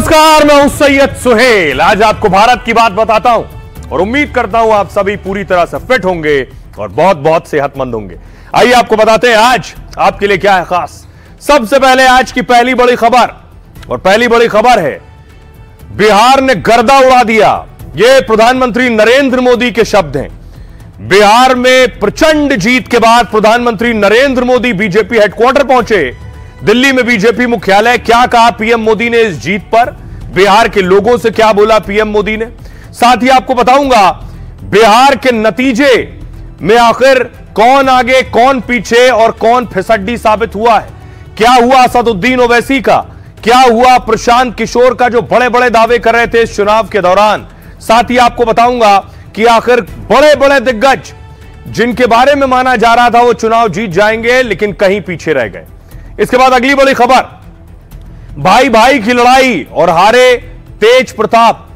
नमस्कार, मैं हूं सैयद सुहेल। आज आपको भारत की बात बताता हूं और उम्मीद करता हूं आप सभी पूरी तरह से फिट होंगे और बहुत बहुत सेहतमंद होंगे। आइए आपको बताते हैं आज आपके लिए क्या है खास। सबसे पहले आज की पहली बड़ी खबर, और पहली बड़ी खबर है बिहार ने गर्दा उड़ा दिया। ये प्रधानमंत्री नरेंद्र मोदी के शब्द हैं। बिहार में प्रचंड जीत के बाद प्रधानमंत्री नरेंद्र मोदी बीजेपी हेडक्वार्टर पहुंचे। दिल्ली में बीजेपी मुख्यालय, क्या कहा पीएम मोदी ने इस जीत पर, बिहार के लोगों से क्या बोला पीएम मोदी ने। साथ ही आपको बताऊंगा बिहार के नतीजे में आखिर कौन आगे कौन पीछे और कौन फिसड्डी साबित हुआ है। क्या हुआ असदुद्दीन ओवैसी का, क्या हुआ प्रशांत किशोर का जो बड़े बड़े दावे कर रहे थे इस चुनाव के दौरान। साथ ही आपको बताऊंगा कि आखिर बड़े बड़े दिग्गज जिनके बारे में माना जा रहा था वो चुनाव जीत जाएंगे लेकिन कहीं पीछे रह गए। इसके बाद अगली बड़ी खबर, भाई भाई की लड़ाई और हारे तेज प्रताप।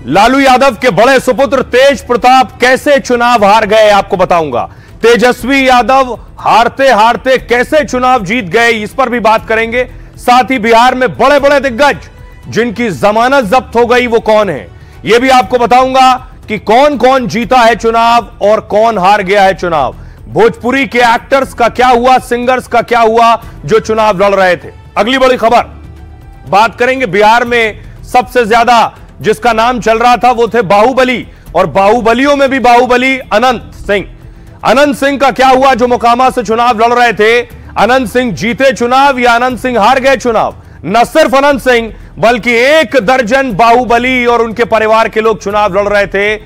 लालू यादव के बड़े सुपुत्र तेज प्रताप कैसे चुनाव हार गए आपको बताऊंगा। तेजस्वी यादव हारते हारते कैसे चुनाव जीत गए इस पर भी बात करेंगे। साथ ही बिहार में बड़े बड़े दिग्गज जिनकी जमानत जब्त हो गई वो कौन है, यह भी आपको बताऊंगा कि कौन कौन जीता है चुनाव और कौन हार गया है चुनाव। भोजपुरी के एक्टर्स का क्या हुआ, सिंगर्स का क्या हुआ जो चुनाव लड़ रहे थे। अगली बड़ी खबर, बात करेंगे बिहार में सबसे ज्यादा जिसका नाम चल रहा था वो थे बाहुबली, और बाहुबलियों में भी बाहुबली अनंत सिंह। अनंत सिंह का क्या हुआ जो मोकामा से चुनाव लड़ रहे थे। अनंत सिंह जीते चुनाव या अनंत सिंह हार गए चुनाव। न सिर्फ अनंत सिंह बल्कि 1 दर्जन बाहुबली और उनके परिवार के लोग चुनाव लड़ रहे थे।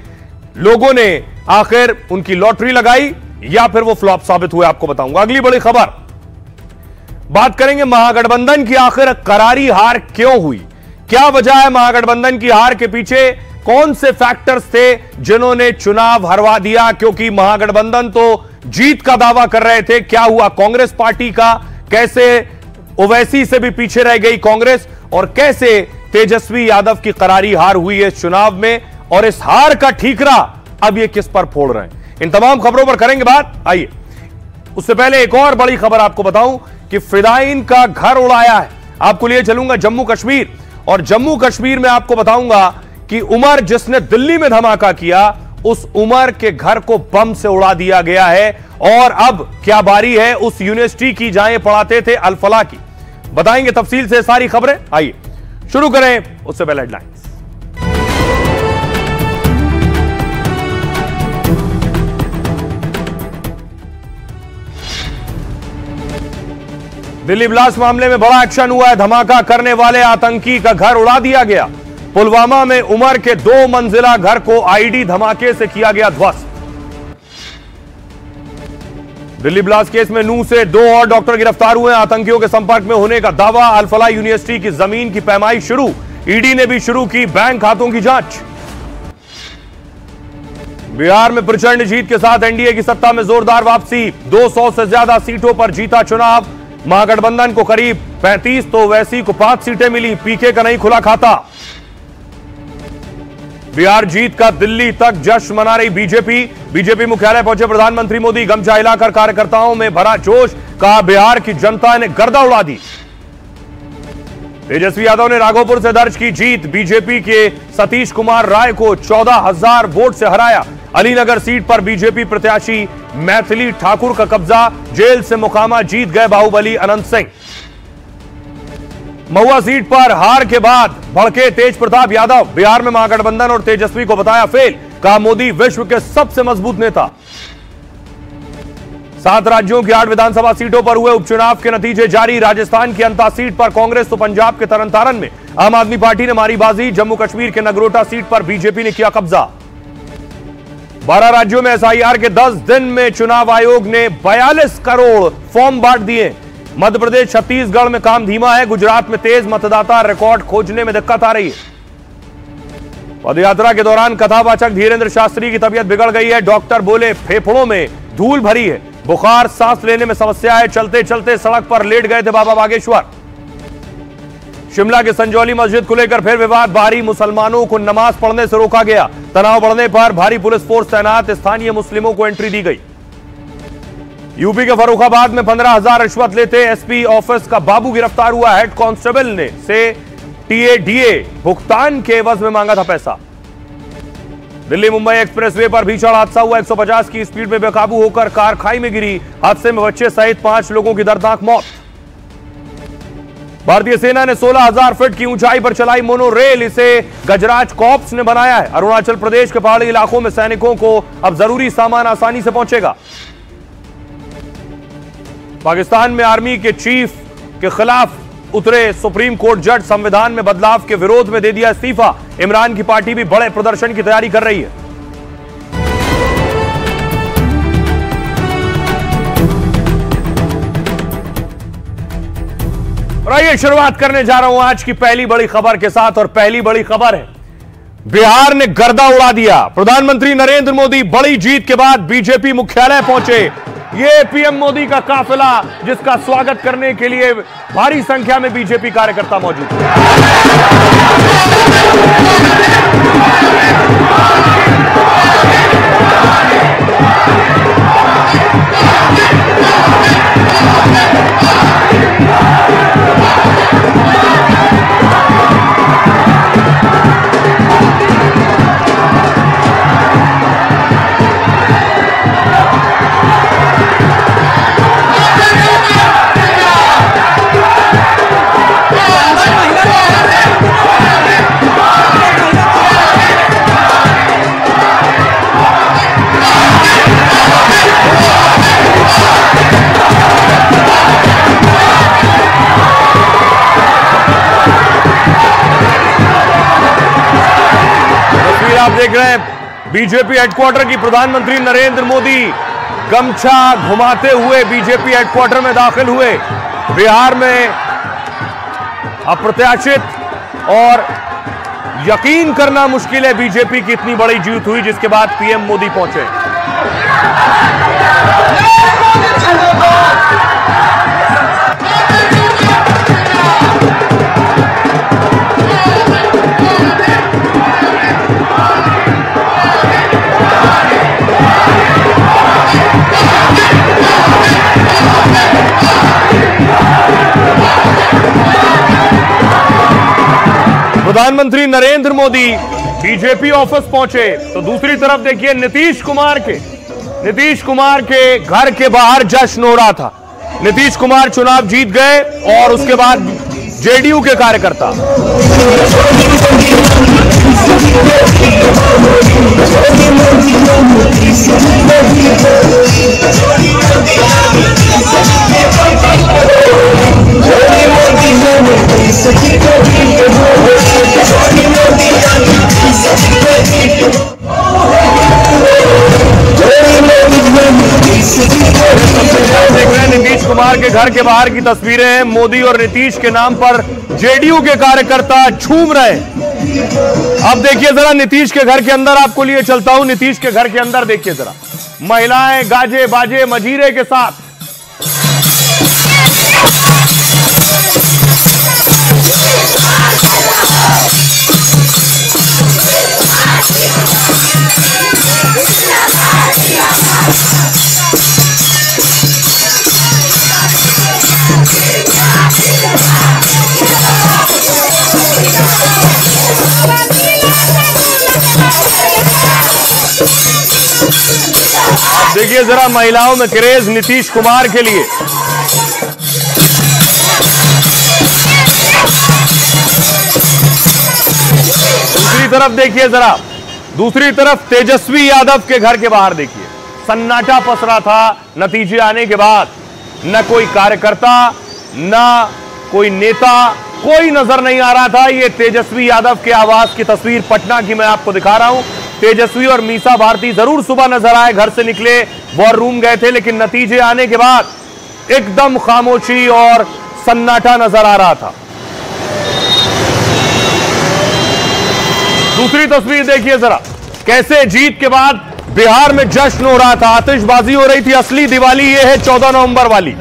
लोगों ने आखिर उनकी लॉटरी लगाई या फिर वो फ्लॉप साबित हुए आपको बताऊंगा। अगली बड़ी खबर, बात करेंगे महागठबंधन की आखिर करारी हार क्यों हुई, क्या वजह है महागठबंधन की हार के पीछे, कौन से फैक्टर्स थे जिन्होंने चुनाव हरवा दिया। क्योंकि महागठबंधन तो जीत का दावा कर रहे थे, क्या हुआ कांग्रेस पार्टी का, कैसे ओवैसी से भी पीछे रह गई कांग्रेस, और कैसे तेजस्वी यादव की करारी हार हुई है इस चुनाव में, और इस हार का ठीकरा अब ये किस पर फोड़ रहे हैं। इन तमाम खबरों पर करेंगे बात। आइए उससे पहले एक और बड़ी खबर आपको बताऊं कि फिदायीन का घर उड़ाया है। आपको लिए चलूंगा जम्मू कश्मीर, और जम्मू कश्मीर में आपको बताऊंगा कि उमर जिसने दिल्ली में धमाका किया उस उमर के घर को बम से उड़ा दिया गया है। और अब क्या बारी है उस यूनिवर्सिटी की जहां पढ़ाते थे अल-फलाह की। बताएंगे तफसील से सारी खबरें। आइए शुरू करें, उससे पहले हेडलाइंस। दिल्ली ब्लास्ट मामले में बड़ा एक्शन हुआ है। धमाका करने वाले आतंकी का घर उड़ा दिया गया। पुलवामा में उमर के 2 मंजिला घर को आईडी धमाके से किया गया ध्वस्त। दिल्ली ब्लास्ट केस में नूंह से 2 और डॉक्टर गिरफ्तार हुए। आतंकियों के संपर्क में होने का दावा। अल-फलाह यूनिवर्सिटी की जमीन की पैमाई शुरू। ईडी ने भी शुरू की बैंक खातों की जांच। बिहार में प्रचंड जीत के साथ एनडीए की सत्ता में जोरदार वापसी। 200 से ज्यादा सीटों पर जीता चुनाव। महागठबंधन को करीब 35 तो ओवैसी को 5 सीटें मिली। पीके का नहीं खुला खाता। बिहार जीत का दिल्ली तक जश्न मना रही बीजेपी। बीजेपी मुख्यालय पहुंचे प्रधानमंत्री मोदी। गमछा हिलाकर कार्यकर्ताओं में भरा जोश। कहा बिहार की जनता ने गर्दा उड़ा दी। तेजस्वी यादव ने राघोपुर से दर्ज की जीत। बीजेपी के सतीश कुमार राय को 14,000 वोट से हराया। अलीनगर सीट पर बीजेपी प्रत्याशी मैथिली ठाकुर का कब्जा। जेल से मोकामा जीत गए बाहुबली अनंत सिंह। महुआ सीट पर हार के बाद भड़के तेज प्रताप यादव। बिहार में महागठबंधन और तेजस्वी को बताया फेल। कहा मोदी विश्व के सबसे मजबूत नेता। 7 राज्यों की 8 विधानसभा सीटों पर हुए उपचुनाव के नतीजे जारी। राजस्थान की अंता सीट पर कांग्रेस तो पंजाब के तरनतारन में आम आदमी पार्टी ने मारी बाजी। जम्मू कश्मीर के नगरोटा सीट पर बीजेपी ने किया कब्जा। 12 राज्यों में एसआईआर के 10 दिन में चुनाव आयोग ने 42 करोड़ फॉर्म बांट दिए। मध्य प्रदेश छत्तीसगढ़ में काम धीमा है। गुजरात में तेज मतदाता रिकॉर्ड खोजने में दिक्कत आ रही है। पदयात्रा के दौरान कथावाचक धीरेन्द्र शास्त्री की तबीयत बिगड़ गई है। डॉक्टर बोले फेफड़ों में धूल भरी है, बुखार, सांस लेने में समस्या है। चलते चलते सड़क पर लेट गए थे बाबा बागेश्वर। शिमला के संजौली मस्जिद को लेकर फिर विवाद। बाहरी मुसलमानों को नमाज पढ़ने से रोका गया। तनाव बढ़ने पर भारी पुलिस फोर्स तैनात। स्थानीय मुस्लिमों को एंट्री दी गई। यूपी के फर्रुखाबाद में 15,000 रिश्वत लेते एसपी ऑफिस का बाबू गिरफ्तार हुआ। हेड कांस्टेबल ने से टीएडीए भुगतान के एवज में मांगा था पैसा। दिल्ली मुंबई एक्सप्रेसवे पर भीषण हादसा हुआ। 150 की स्पीड में बेकाबू होकर कार खाई में गिरी। हादसे में बच्चे सहित 5 लोगों की दर्दनाक मौत। भारतीय सेना ने 16,000 फीट की ऊंचाई पर चलाई मोनो रेल। इसे गजराज कॉर्प्स ने बनाया है। अरुणाचल प्रदेश के पहाड़ी इलाकों में सैनिकों को अब जरूरी सामान आसानी से पहुंचेगा। पाकिस्तान में आर्मी के चीफ के खिलाफ उतरे सुप्रीम कोर्ट जज। संविधान में बदलाव के विरोध में दे दिया इस्तीफा। इमरान की पार्टी भी बड़े प्रदर्शन की तैयारी कर रही है। और आइए शुरुआत करने जा रहा हूं आज की पहली बड़ी खबर के साथ। और पहली बड़ी खबर है, बिहार ने गर्दा उड़ा दिया। प्रधानमंत्री नरेंद्र मोदी बड़ी जीत के बाद बीजेपी मुख्यालय पहुंचे। ये पीएम मोदी का काफिला, जिसका स्वागत करने के लिए भारी संख्या में बीजेपी कार्यकर्ता मौजूद थे। आप देख रहे हैं बीजेपी हेडक्वार्टर की। प्रधानमंत्री नरेंद्र मोदी गमछा घुमाते हुए बीजेपी हेडक्वार्टर में दाखिल हुए। बिहार में अप्रत्याशित और यकीन करना मुश्किल है बीजेपी की इतनी बड़ी जीत हुई, जिसके बाद पीएम मोदी पहुंचे। प्रधानमंत्री नरेंद्र मोदी बीजेपी ऑफिस पहुंचे तो दूसरी तरफ देखिए नीतीश कुमार के घर के बाहर जश्न हो रहा था। नीतीश कुमार चुनाव जीत गए और उसके बाद जेडीयू के कार्यकर्ता नीतीश कुमार के घर के बाहर की तस्वीरें हैं। मोदी और नीतीश के नाम पर जेडीयू के कार्यकर्ता झूम रहे हैं। अब देखिए जरा नीतीश के घर के अंदर, आपको लिए चलता हूं। नीतीश के घर के अंदर देखिए जरा, महिलाएं गाजे बाजे मजीरे के साथ देखिए जरा महिलाओं में क्रेज नीतीश कुमार के लिए। दूसरी तरफ देखिए जरा, दूसरी तरफ तेजस्वी यादव के घर के बाहर देखिए, सन्नाटा पसरा था नतीजे आने के बाद। न कोई कार्यकर्ता, न कोई नेता, कोई नजर नहीं आ रहा था। ये तेजस्वी यादव के आवास की तस्वीर पटना की मैं आपको दिखा रहा हूं। तेजस्वी और मीसा भारती जरूर सुबह नजर आए, घर से निकले, वॉर रूम गए थे, लेकिन नतीजे आने के बाद एकदम खामोशी और सन्नाटा नजर आ रहा था। दूसरी तस्वीर देखिए जरा, कैसे जीत के बाद बिहार में जश्न हो रहा था, आतिशबाजी हो रही थी। असली दिवाली ये है 14 नवंबर वाली।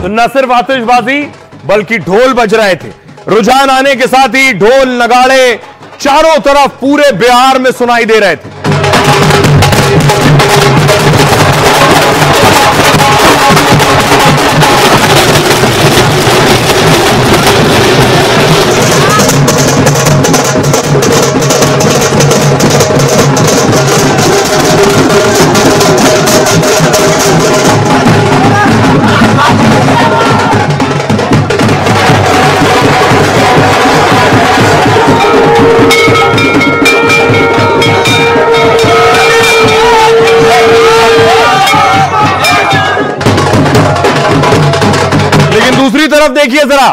तो न सिर्फ आतिशबाजी बल्कि ढोल बज रहे थे। रुझान आने के साथ ही ढोल नगाड़े चारों तरफ पूरे बिहार में सुनाई दे रहे थे। दूसरी तरफ देखिए जरा,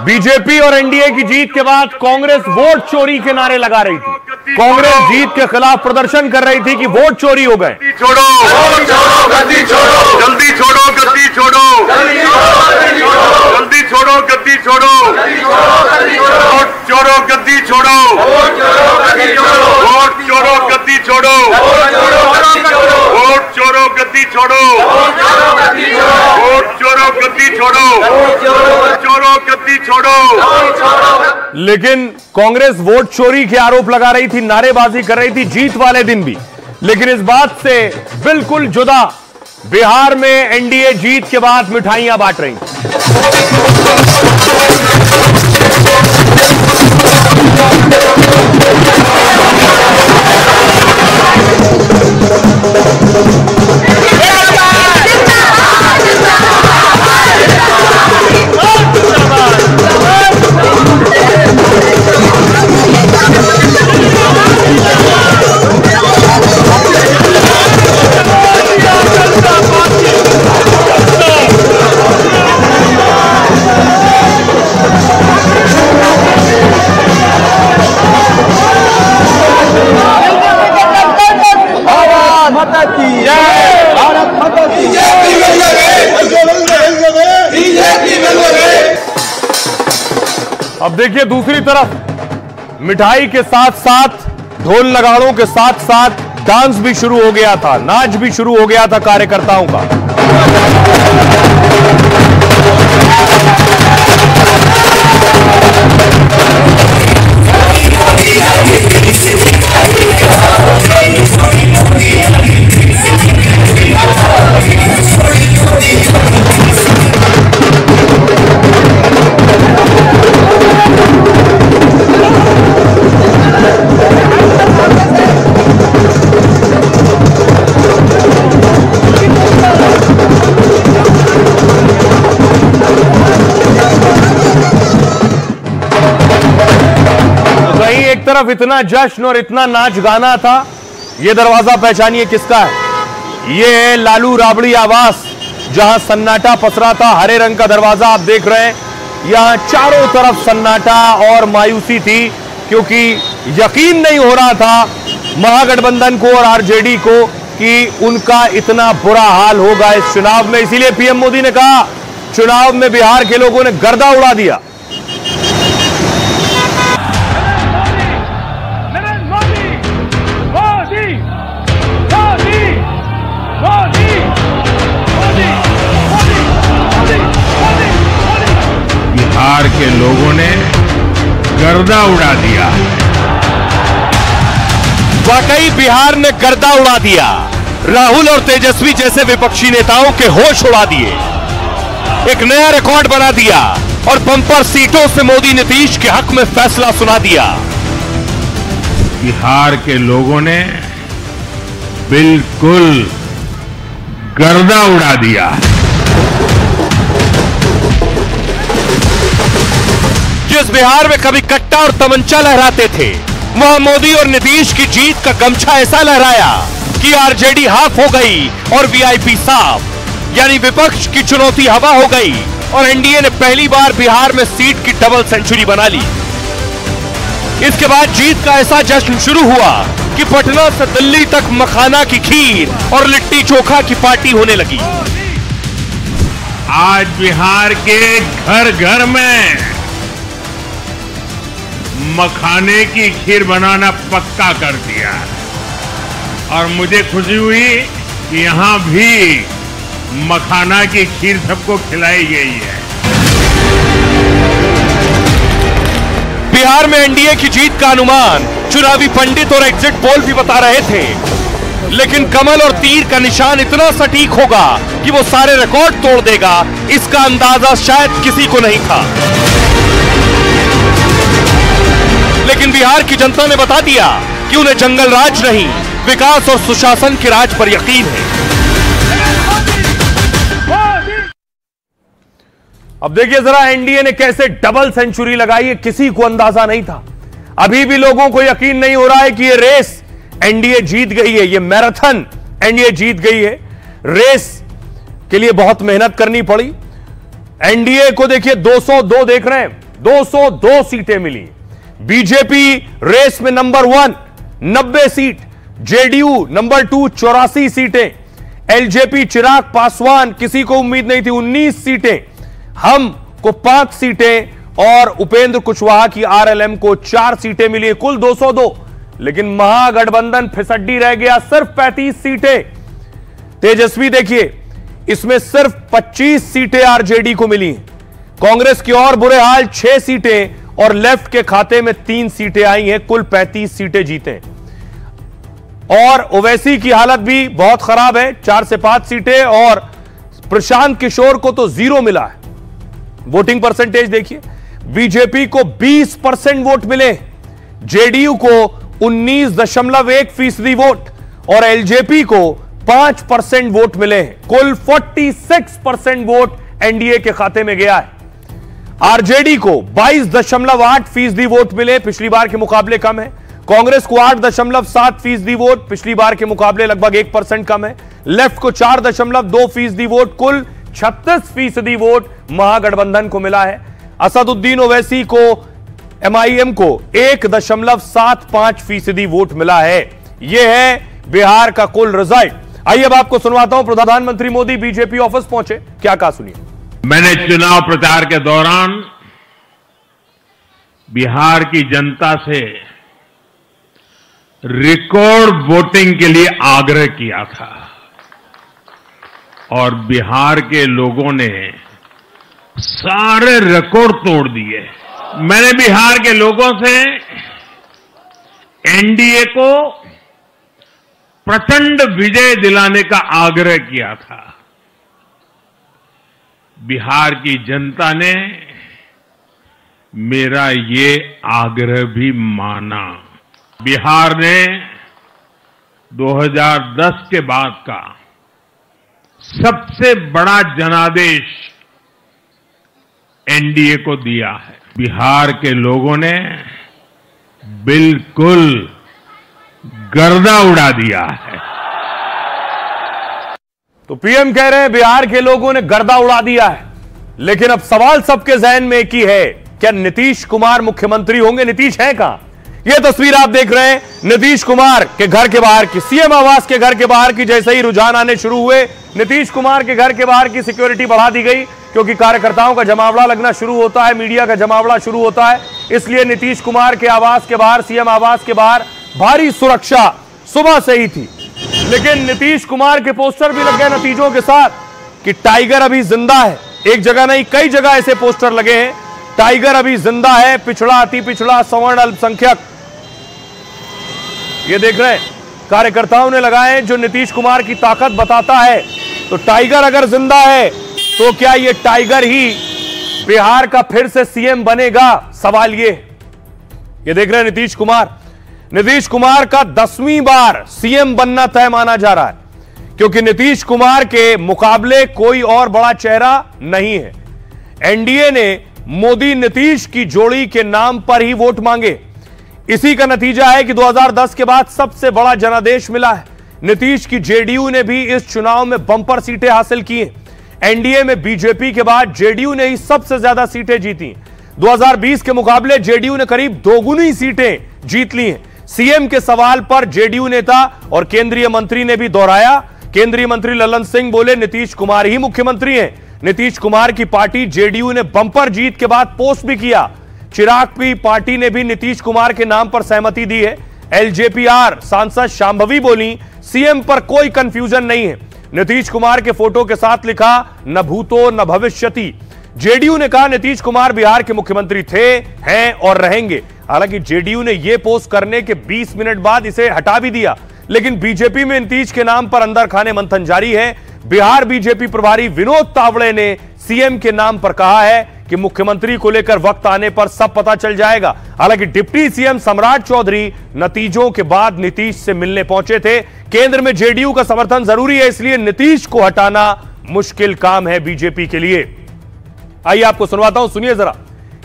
बीजेपी और एनडीए की जीत के बाद कांग्रेस वोट चोरी के नारे लगा रही थी। कांग्रेस जीत के खिलाफ प्रदर्शन कर रही थी कि वोट चोरी हो गए। छोड़ो, गद्दी छोड़ो, जल्दी छोड़ो, गद्दी छोड़ो, जल्दी छोड़ो, गद्दी छोड़ो, वोट चोरो, गद्दी छोड़ो, वोट चोरो, गद्दी छोड़ो, वोट चोरो, गद्दी छोड़ो, वोट चोरो, गद्दी छोड़ो, चोरो, गद्दी छोड़ो। लेकिन कांग्रेस वोट चोरी के आरोप लगा रही थी, नारेबाजी कर रही थी जीत वाले दिन भी। लेकिन इस बात से बिल्कुल जुदा बिहार में एनडीए जीत के बाद मिठाइयां बांट रही। अब देखिए दूसरी तरफ मिठाई के साथ साथ ढोल नगाड़ों के साथ साथ डांस भी शुरू हो गया था, नाच भी शुरू हो गया था कार्यकर्ताओं का। एक तरफ इतना जश्न और इतना नाच गाना था। यह दरवाजा पहचानिए किसका है? यह है लालू राबड़ी आवास, जहां सन्नाटा पसरा था। हरे रंग का दरवाजा आप देख रहे हैं। यहां चारों तरफ सन्नाटा और मायूसी थी, क्योंकि यकीन नहीं हो रहा था महागठबंधन को और आरजेडी को कि उनका इतना बुरा हाल होगा इस चुनाव में। इसीलिए पीएम मोदी ने कहा, चुनाव में बिहार के लोगों ने गर्दा उड़ा दिया। बिहार के लोगों ने गर्दा उड़ा दिया। वाकई बिहार ने गर्दा उड़ा दिया। राहुल और तेजस्वी जैसे विपक्षी नेताओं के होश उड़ा दिए, एक नया रिकॉर्ड बना दिया और बंपर सीटों से मोदी नीतीश के हक में फैसला सुना दिया। बिहार के लोगों ने बिल्कुल गर्दा उड़ा दिया। जिस बिहार में कभी कट्टा और तमंचा लहराते थे, वहां मोदी और नीतीश की जीत का गमछा ऐसा लहराया कि आरजेडी हाफ हो गई और वीआईपी साफ, यानी विपक्ष की चुनौती हवा हो गई और एनडीए ने पहली बार बिहार में सीट की डबल सेंचुरी बना ली। इसके बाद जीत का ऐसा जश्न शुरू हुआ कि पटना से दिल्ली तक मखाना की खीर और लिट्टी चोखा की पार्टी होने लगी। आज बिहार के घर घर में मखाने की खीर बनाना पक्का कर दिया और मुझे खुशी हुई कि यहां भी मखाना की खीर सबको खिलाई गई है। बिहार में एनडीए की जीत का अनुमान चुनावी पंडित और एग्जिट पोल भी बता रहे थे, लेकिन कमल और तीर का निशान इतना सटीक होगा कि वो सारे रिकॉर्ड तोड़ देगा, इसका अंदाजा शायद किसी को नहीं था। लेकिन बिहार की जनता ने बता दिया कि उन्हें जंगल राज नहीं, विकास और सुशासन के राज पर यकीन है। अब देखिए जरा एनडीए ने कैसे डबल सेंचुरी लगाई है, किसी को अंदाजा नहीं था। अभी भी लोगों को यकीन नहीं हो रहा है कि ये रेस एनडीए जीत गई है, ये मैराथन एनडीए जीत गई है। रेस के लिए बहुत मेहनत करनी पड़ी। एनडीए को देखिए 202 देख रहे हैं, 202 सीटें मिली। बीजेपी रेस में नंबर 1 90 सीट, जेडीयू नंबर 2 84 सीटें, एलजेपी चिराग पासवान किसी को उम्मीद नहीं थी 19 सीटें, हम को 5 सीटें और उपेंद्र कुशवाहा की आरएलएम को 4 सीटें मिली, कुल 202। लेकिन महागठबंधन फिसड्डी रह गया, सिर्फ 35 सीटें। तेजस्वी देखिए इसमें सिर्फ 25 सीटें आरजेडी को मिली। कांग्रेस की और बुरे हाल, 6 सीटें और लेफ्ट के खाते में 3 सीटें आई हैं, कुल 35 सीटें जीते। और ओवैसी की हालत भी बहुत खराब है, 4 से 5 सीटें और प्रशांत किशोर को तो 0 मिला है। वोटिंग परसेंटेज देखिए, बीजेपी को 20% वोट मिले, जेडीयू को 19.1% वोट और एलजेपी को 5% वोट मिले हैं। कुल 46% वोट एनडीए के खाते में गया है। आरजेडी को 22.8% वोट मिले, पिछली बार के मुकाबले कम है। कांग्रेस को 8.7% वोट, पिछली बार के मुकाबले लगभग 1% कम है। लेफ्ट को 4.2% वोट, कुल 36% वोट महागठबंधन को मिला है। असदुद्दीन ओवैसी को एमआईएम को 1.75% वोट मिला है। यह है बिहार का कुल रिजल्ट। आइए अब आपको सुनवाता हूं, प्रधानमंत्री मोदी बीजेपी ऑफिस पहुंचे, क्या कहा सुनिए। मैंने चुनाव प्रचार के दौरान बिहार की जनता से रिकॉर्ड वोटिंग के लिए आग्रह किया था और बिहार के लोगों ने सारे रिकॉर्ड तोड़ दिए। मैंने बिहार के लोगों से एनडीए को प्रचंड विजय दिलाने का आग्रह किया था। बिहार की जनता ने मेरा ये आग्रह भी माना। बिहार ने 2010 के बाद का सबसे बड़ा जनादेश एनडीए को दिया है। बिहार के लोगों ने बिल्कुल गर्दा उड़ा दिया है। तो पीएम कह रहे हैं बिहार के लोगों ने गर्दा उड़ा दिया है, लेकिन अब सवाल सबके जहन में एक ही है, क्या नीतीश कुमार मुख्यमंत्री होंगे? नीतीश है कहां? यह तस्वीर आप देख रहे हैं नीतीश कुमार के घर के बाहर की, सीएम आवास के घर के बाहर की। जैसे ही रुझान आने शुरू हुए, नीतीश कुमार के घर के बाहर की सिक्योरिटी बढ़ा दी गई, क्योंकि कार्यकर्ताओं का जमावड़ा लगना शुरू होता है, मीडिया का जमावड़ा शुरू होता है। इसलिए नीतीश कुमार के आवास के बाहर, सीएम आवास के बाहर भारी सुरक्षा सुबह से ही थी। लेकिन नीतीश कुमार के पोस्टर भी लग गए नतीजों के साथ कि टाइगर अभी जिंदा है। एक जगह नहीं, कई जगह ऐसे पोस्टर लगे हैं, टाइगर अभी जिंदा है, पिछड़ा, अति पिछड़ा, सवर्ण, अल्पसंख्यक। ये देख रहे हैं कार्यकर्ताओं ने लगाए, जो नीतीश कुमार की ताकत बताता है। तो टाइगर अगर जिंदा है तो क्या ये टाइगर ही बिहार का फिर से सीएम बनेगा? सवाल ये देख रहे हैं नीतीश कुमार का 10वीं बार सीएम बनना तय माना जा रहा है, क्योंकि नीतीश कुमार के मुकाबले कोई और बड़ा चेहरा नहीं है। एनडीए ने मोदी नीतीश की जोड़ी के नाम पर ही वोट मांगे। इसी का नतीजा है कि 2010 के बाद सबसे बड़ा जनादेश मिला है। नीतीश की जेडीयू ने भी इस चुनाव में बंपर सीटें हासिल की हैं। एनडीए में बीजेपी के बाद जेडीयू ने ही सबसे ज्यादा सीटें जीती। 2020 के मुकाबले जेडीयू ने करीब दोगुनी सीटें जीत ली हैं। सीएम के सवाल पर जेडीयू नेता और केंद्रीय मंत्री ने भी दोहराया। केंद्रीय मंत्री ललन सिंह बोले नीतीश कुमार ही मुख्यमंत्री हैं। नीतीश कुमार की पार्टी जेडीयू ने बंपर जीत के बाद पोस्ट भी किया। चिराग की पार्टी ने भी नीतीश कुमार के नाम पर सहमति दी है। एलजेपीआर सांसद शांभवी बोली, सीएम पर कोई कंफ्यूजन नहीं है, नीतीश कुमार के फोटो के साथ लिखा न भूतो न भविष्यति। जेडीयू ने कहा नीतीश कुमार बिहार के मुख्यमंत्री थे, हैं और रहेंगे। हालांकि जेडीयू ने यह पोस्ट करने के 20 मिनट बाद इसे हटा भी दिया, लेकिन बीजेपी में नीतीश के नाम पर अंदर खाने मंथन जारी है। बिहार बीजेपी प्रभारी विनोद तावड़े ने सीएम के नाम पर कहा है कि मुख्यमंत्री को लेकर वक्त आने पर सब पता चल जाएगा। हालांकि डिप्टी सीएम सम्राट चौधरी नतीजों के बाद नीतीश से मिलने पहुंचे थे। केंद्र में जेडीयू का समर्थन जरूरी है, इसलिए नीतीश को हटाना मुश्किल काम है बीजेपी के लिए। आइए आपको सुनवाता हूं, सुनिए जरा,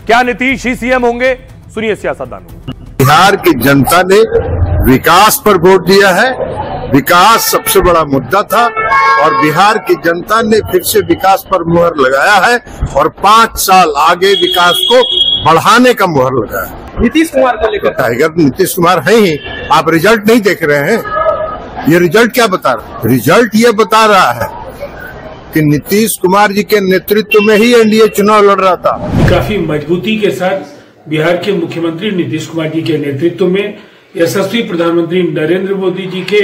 क्या नीतीश ही सीएम होंगे? सुनिए सियासतदान। बिहार की जनता ने विकास पर वोट दिया है, विकास सबसे बड़ा मुद्दा था और बिहार की जनता ने फिर से विकास पर मुहर लगाया है और 5 साल आगे विकास को बढ़ाने का मुहर लगाया। नीतीश कुमार को लेकर टाइगर नीतीश कुमार है ही, आप रिजल्ट नहीं देख रहे हैं? ये रिजल्ट क्या बता रहा है? रिजल्ट ये बता रहा है कि नीतीश कुमार जी के नेतृत्व में ही एनडीए चुनाव लड़ रहा था। काफी मजबूती के साथ बिहार के मुख्यमंत्री नीतीश कुमार जी के नेतृत्व में यशस्वी प्रधानमंत्री नरेंद्र मोदी जी के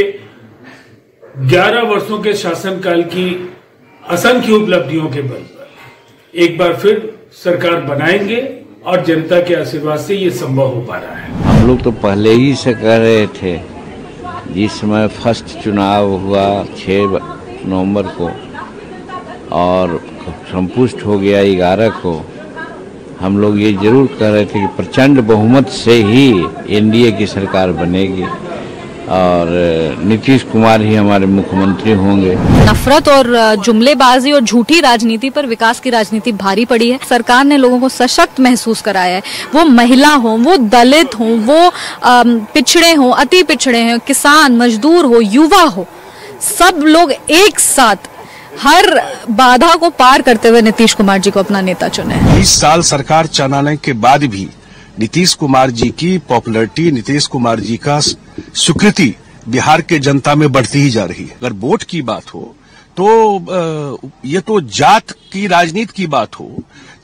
11 वर्षों के शासनकाल की असंख्य उपलब्धियों के बल पर एक बार फिर सरकार बनाएंगे और जनता के आशीर्वाद से ये संभव हो पा रहा है। हम लोग तो पहले ही से कर रहे थे, जिस समय फर्स्ट चुनाव हुआ 6 नवंबर को और संपुष्ट हो गया 11 को, हम लोग ये जरूर कह रहे थे कि प्रचंड बहुमत से ही एनडीए की सरकार बनेगी और नीतीश कुमार ही हमारे मुख्यमंत्री होंगे। नफरत और जुमलेबाजी और झूठी राजनीति पर विकास की राजनीति भारी पड़ी है। सरकार ने लोगों को सशक्त महसूस कराया है, वो महिला हो, वो दलित हो, वो पिछड़े हो, अति पिछड़े हो, किसान मजदूर हो, युवा हो, सब लोग एक साथ हर बाधा को पार करते हुए नीतीश कुमार जी को अपना नेता चुने। 20 साल सरकार चलाने के बाद भी नीतीश कुमार जी की पॉपुलैरिटी, नीतीश कुमार जी का स्वीकृति बिहार के जनता में बढ़ती ही जा रही है। अगर वोट की बात हो तो ये तो जात की राजनीति की बात हो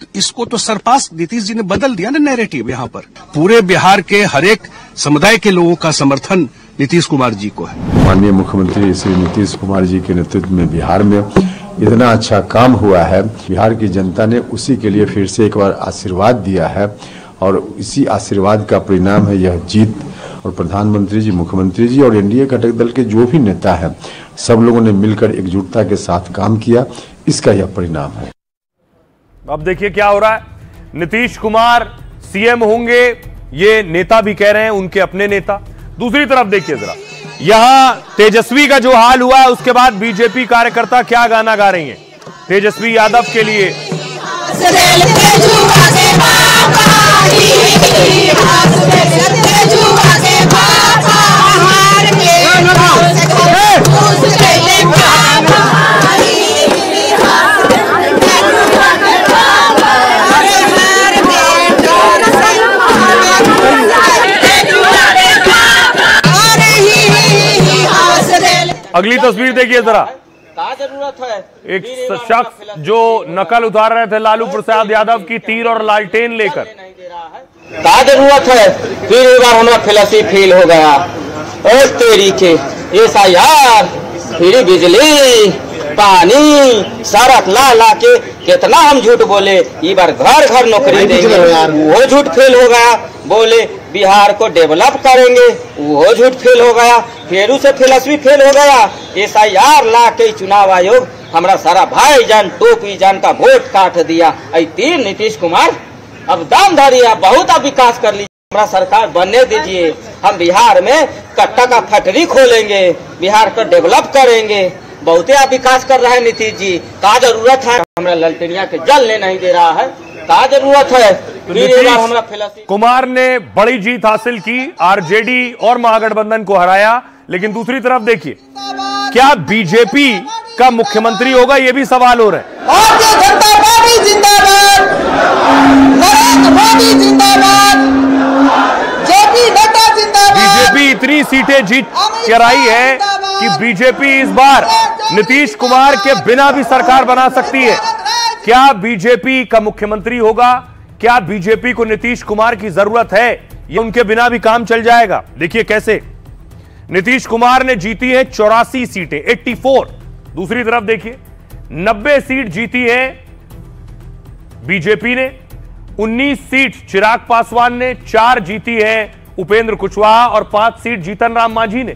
तो इसको तो सरपास नीतीश जी ने बदल दिया ना नैरेटिव। यहाँ पर पूरे बिहार के हर एक समुदाय के लोगों का समर्थन नीतीश कुमार जी को है। माननीय मुख्यमंत्री श्री नीतीश कुमार जी के नेतृत्व में बिहार में इतना अच्छा काम हुआ है, बिहार की जनता ने उसी के लिए फिर से एक बार आशीर्वाद दिया है और इसी आशीर्वाद का परिणाम है यह जीत। और प्रधानमंत्री जी, मुख्यमंत्री जी और एनडीए घटक दल के जो भी नेता हैं, सब लोगों ने मिलकर एकजुटता के साथ काम किया, इसका यह परिणाम है। अब देखिए क्या हो रहा है। नीतीश कुमार सीएम होंगे, ये नेता भी कह रहे हैं, उनके अपने नेता। दूसरी तरफ देखिए जरा, यहां तेजस्वी का जो हाल हुआ है उसके बाद बीजेपी कार्यकर्ता क्या गाना गा रही हैं। तेजस्वी यादव के लिए अगली तस्वीर देखिए जरा, एक शख्स जो नकल उतार रहे थे लालू प्रसाद यादव की तीर और लालटेन लेकर। क्या जरूरत है, फिर एक बार हमारा फिलहाल फेल हो गया और तेरी के ऐसा यार, फिर बिजली पानी सड़क ला ला के कितना हम झूठ बोले, ये बार घर घर नौकरी देंगे, वो झूठ फेल हो गया। बोले बिहार को डेवलप करेंगे, वो झूठ फेल हो गया। फिर उसे फिलॉसफी फेल हो गया। ऐसा यार ला के चुनाव आयोग हमारा सारा भाईजान टोपी जान का वोट काट दिया। तीन नीतीश कुमार अब दाम धरिए, बहुत अब विकास कर लीजिए, हमारा सरकार बनने दीजिए। हम बिहार में कट्टा का फैक्ट्री खोलेंगे, बिहार को डेवलप करेंगे। बहुते आप विकास कर रहे हैं नीतीश जी, क्या जरूरत है? हमारा ललटेनिया के जलने नहीं दे रहा है, क्या जरूरत है? नीतीश कुमार ने बड़ी जीत हासिल की, आरजेडी और महागठबंधन को हराया। लेकिन दूसरी तरफ देखिए, क्या बीजेपी का मुख्यमंत्री होगा, यह भी सवाल हो रहा है। भारतीय जनता पार्टी जिंदाबाद, नरेंद्र मोदी जिंदाबाद, जेपी नड्डा जिंदाबाद। बीजेपी इतनी सीटें जीत कर आई है कि बीजेपी इस बार नीतीश कुमार के बिना भी सरकार बना सकती है। क्या बीजेपी का मुख्यमंत्री होगा? क्या बीजेपी को नीतीश कुमार की जरूरत है या उनके बिना भी काम चल जाएगा? देखिए कैसे नीतीश कुमार ने जीती है 84 सीटें, 84। दूसरी तरफ देखिए 90 सीट जीती है बीजेपी ने, 19 सीट चिराग पासवान ने, 4 जीती है उपेंद्र कुशवाहा और 5 सीट जीतन राम मांझी ने।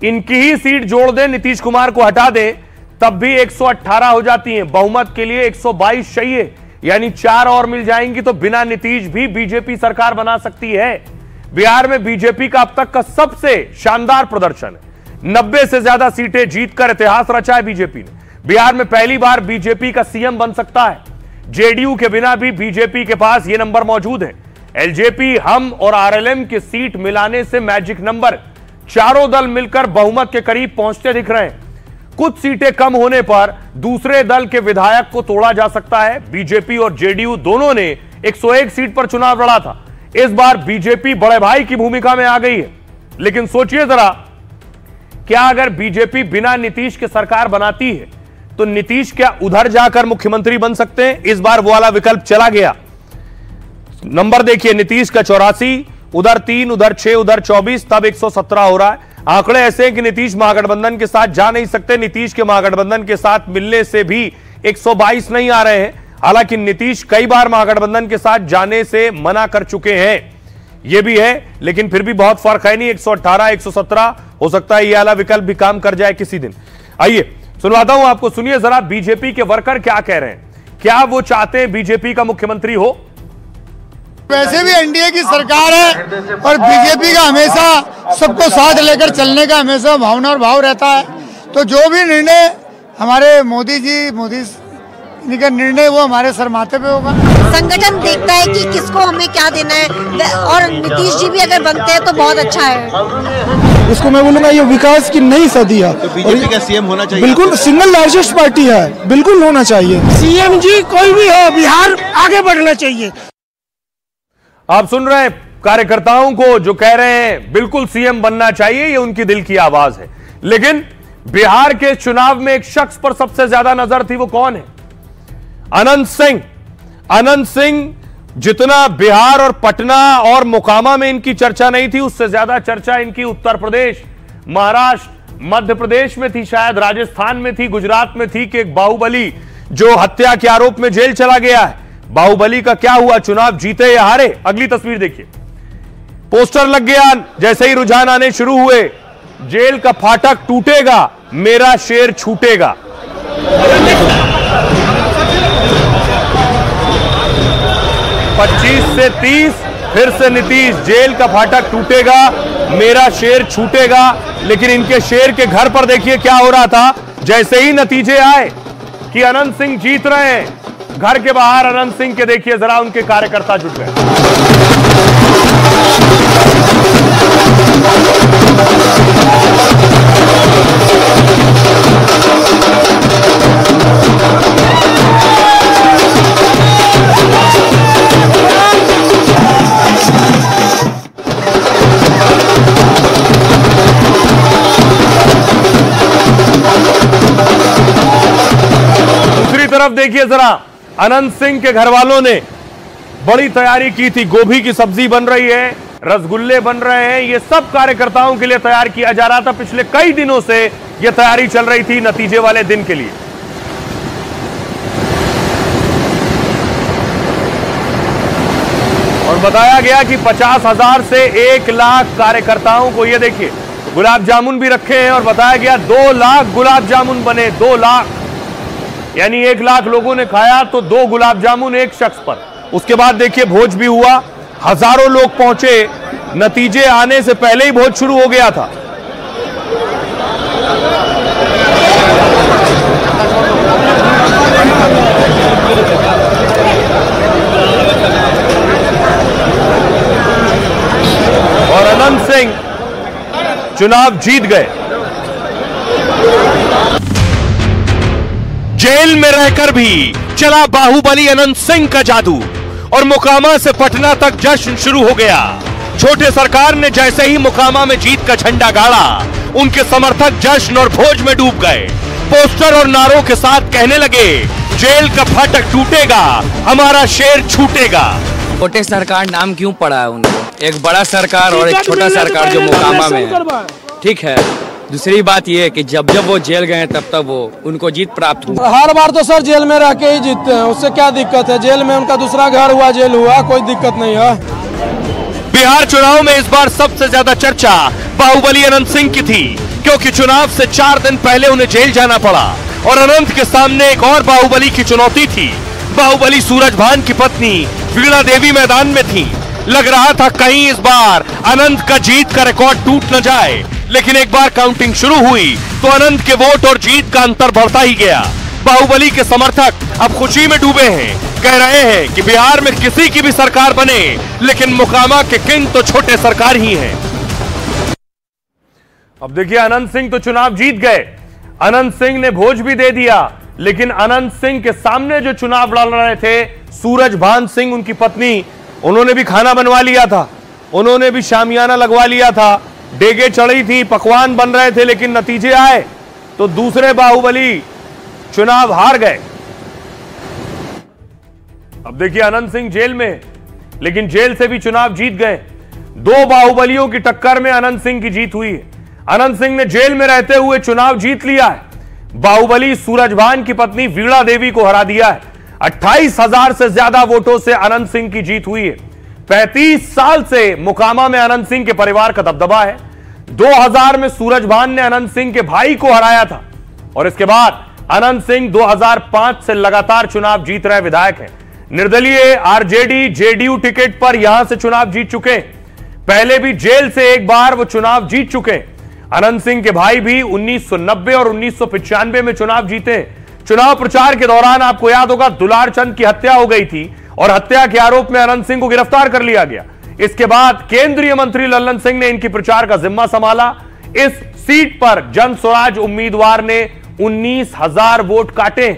इनकी ही सीट जोड़ दें, नीतीश कुमार को हटा दें, तब भी 118 हो जाती हैं। बहुमत के लिए 122 चाहिए, यानी 4 और मिल जाएंगी तो बिना नीतीश भी बीजेपी सरकार बना सकती है। बिहार में बीजेपी का अब तक का सबसे शानदार प्रदर्शन है। 90 से ज्यादा सीटें जीतकर इतिहास रचा है बीजेपी ने। बिहार में पहली बार बीजेपी का सीएम बन सकता है। जेडीयू के बिना भी बीजेपी के पास यह नंबर मौजूद है। एलजेपी, हम और आरएलएम की सीट मिलाने से मैजिक नंबर, चारों दल मिलकर बहुमत के करीब पहुंचते दिख रहे हैं। कुछ सीटें कम होने पर दूसरे दल के विधायक को तोड़ा जा सकता है। बीजेपी और जेडीयू दोनों ने 101 सीट पर चुनाव लड़ा था। इस बार बीजेपी बड़े भाई की भूमिका में आ गई है। लेकिन सोचिए जरा, क्या अगर बीजेपी बिना नीतीश के सरकार बनाती है तो नीतीश क्या उधर जाकर मुख्यमंत्री बन सकते हैं? इस बार वो वाला विकल्प चला गया। नंबर देखिए, नीतीश का 84, उधर 3, उधर 6, उधर 24, तब 117 हो रहा है। आंकड़े ऐसे हैं कि नीतीश महागठबंधन के साथ जा नहीं सकते। नीतीश के महागठबंधन के साथ मिलने से भी 122 नहीं आ रहे हैं। हालांकि नीतीश कई बार महागठबंधन के साथ जाने से मना कर चुके हैं, यह भी है, लेकिन फिर भी बहुत फर्क है नहीं। 118, 117 हो सकता है, यह वाला विकल्प भी काम कर जाए किसी दिन। आइए सुनवाता हूं आपको, सुनिए जरा बीजेपी के वर्कर क्या कह रहे हैं। क्या वो चाहते हैं बीजेपी का मुख्यमंत्री हो? वैसे भी एनडीए की सरकार है और बीजेपी का हमेशा सबको साथ लेकर चलने का हमेशा भावना और भाव रहता है। तो जो भी निर्णय हमारे मोदी का निर्णय वो हमारे सर माथे पे होगा। संगठन देखता है कि किसको हमें क्या देना है, और नीतीश जी भी अगर बनते हैं तो बहुत अच्छा है। इसको मैं बोलूँगा ये विकास की नई सदी है। तो बीजेपी का सीएम होना चाहिए। बिल्कुल, सिंगल लार्जेस्ट पार्टी है, बिल्कुल होना चाहिए। सीएम जी कोई भी हो, बिहार आगे बढ़ना चाहिए। आप सुन रहे हैं कार्यकर्ताओं को जो कह रहे हैं बिल्कुल सीएम बनना चाहिए, ये उनकी दिल की आवाज है। लेकिन बिहार के चुनाव में एक शख्स पर सबसे ज्यादा नजर थी, वो कौन है? अनंत सिंह। अनंत सिंह, जितना बिहार और पटना और मोकामा में इनकी चर्चा नहीं थी, उससे ज्यादा चर्चा इनकी उत्तर प्रदेश, महाराष्ट्र, मध्य प्रदेश में थी, शायद राजस्थान में थी, गुजरात में थी कि एक बाहुबली जो हत्या के आरोप में जेल चला गया है। बाहुबली का क्या हुआ? चुनाव जीते या हारे? अगली तस्वीर देखिए। पोस्टर लग गया, जैसे ही रुझान आने शुरू हुए, जेल का फाटक टूटेगा, मेरा शेर छूटेगा। 25 से 30, फिर से नीतीश, जेल का फाटक टूटेगा, मेरा शेर छूटेगा। लेकिन इनके शेर के घर पर देखिए क्या हो रहा था। जैसे ही नतीजे आए कि अनंत सिंह जीत रहे हैं, घर के बाहर अनंत सिंह के देखिए जरा उनके कार्यकर्ता जुट गए। दूसरी तरफ देखिए जरा, अनंत सिंह के घर वालों ने बड़ी तैयारी की थी। गोभी की सब्जी बन रही है, रसगुल्ले बन रहे हैं, ये सब कार्यकर्ताओं के लिए तैयार किया जा रहा था। पिछले कई दिनों से यह तैयारी चल रही थी नतीजे वाले दिन के लिए। और बताया गया कि 50,000 से 1 लाख कार्यकर्ताओं को, ये देखिए गुलाब जामुन भी रखे हैं, और बताया गया 2 लाख गुलाब जामुन बने। 2 लाख यानी 1 लाख लोगों ने खाया तो 2 गुलाब जामुन एक शख्स पर। उसके बाद देखिए भोज भी हुआ, हजारों लोग पहुंचे। नतीजे आने से पहले ही भोज शुरू हो गया था। और अनंत सिंह चुनाव जीत गए। जेल में रहकर भी चला बाहुबली अनंत सिंह का जादू, और मोकामा से पटना तक जश्न शुरू हो गया। छोटे सरकार ने जैसे ही मोकामा में जीत का झंडा गाड़ा, उनके समर्थक जश्न और भोज में डूब गए। पोस्टर और नारों के साथ कहने लगे, जेल का फाटक टूटेगा, हमारा शेर छूटेगा। छोटे सरकार नाम क्यों पड़ा है उनको? एक बड़ा सरकार और एक छोटा सरकार जो मोकामा में है, ठीक है। दूसरी बात ये है कि जब जब वो जेल गए तब तब वो उनको जीत प्राप्त हुई। हर बार तो सर जेल में रह के ही जीतते हैं, उससे क्या दिक्कत है? जेल में उनका दूसरा घर हुआ, जेल हुआ, कोई दिक्कत नहीं है। बिहार चुनाव में इस बार सबसे ज्यादा चर्चा बाहुबली अनंत सिंह की थी, क्योंकि चुनाव से 4 दिन पहले उन्हें जेल जाना पड़ा और अनंत के सामने एक और बाहुबली की चुनौती थी। बाहुबली सूरजभान की पत्नी वीणा देवी मैदान में थी। लग रहा था कहीं इस बार अनंत का जीत का रिकॉर्ड टूट न जाए, लेकिन एक बार काउंटिंग शुरू हुई तो अनंत के वोट और जीत का अंतर बढ़ता ही गया। बाहुबली के समर्थक अब खुशी में डूबे हैं, कह रहे हैं कि बिहार में किसी की भी सरकार बने, लेकिन मोकामा के किंग तो छोटे सरकार ही हैं। अब देखिए, अनंत सिंह तो चुनाव जीत गए, अनंत सिंह ने भोज भी दे दिया, लेकिन अनंत सिंह के सामने जो चुनाव लड़ रहे थे सूरजभान सिंह, उनकी पत्नी, उन्होंने भी खाना बनवा लिया था, उन्होंने भी शामियाना लगवा लिया था, डेगे चढ़ी थी, पकवान बन रहे थे, लेकिन नतीजे आए तो दूसरे बाहुबली चुनाव हार गए। अब देखिए, अनंत सिंह जेल में, लेकिन जेल से भी चुनाव जीत गए। 2 बाहुबलियों की टक्कर में अनंत सिंह की जीत हुई है। अनंत सिंह ने जेल में रहते हुए चुनाव जीत लिया है। बाहुबली सूरजभान की पत्नी वीणा देवी को हरा दिया है। 28,000 से ज्यादा वोटों से अनंत सिंह की जीत हुई है। 35 साल से मोकामा में अनंत सिंह के परिवार का दबदबा है। 2000 में सूरजभान ने अनंत सिंह के भाई को हराया था और इसके बाद अनंत सिंह 2005 से लगातार चुनाव जीत रहे विधायक हैं। निर्दलीय आरजेडी जेडीयू टिकट पर यहां से चुनाव जीत चुके। पहले भी जेल से एक बार वो चुनाव जीत चुके। अनंत सिंह के भाई भी 1990 और 1995 में चुनाव जीते। चुनाव प्रचार के दौरान आपको याद होगा दुलार चंद की हत्या हो गई थी और हत्या के आरोप में अनंत सिंह को गिरफ्तार कर लिया गया। इसके बाद केंद्रीय मंत्री लल्लन सिंह ने इनकी प्रचार का जिम्मा संभाला। इस सीट पर जन स्वराज उम्मीदवार ने 19,000 वोट काटे।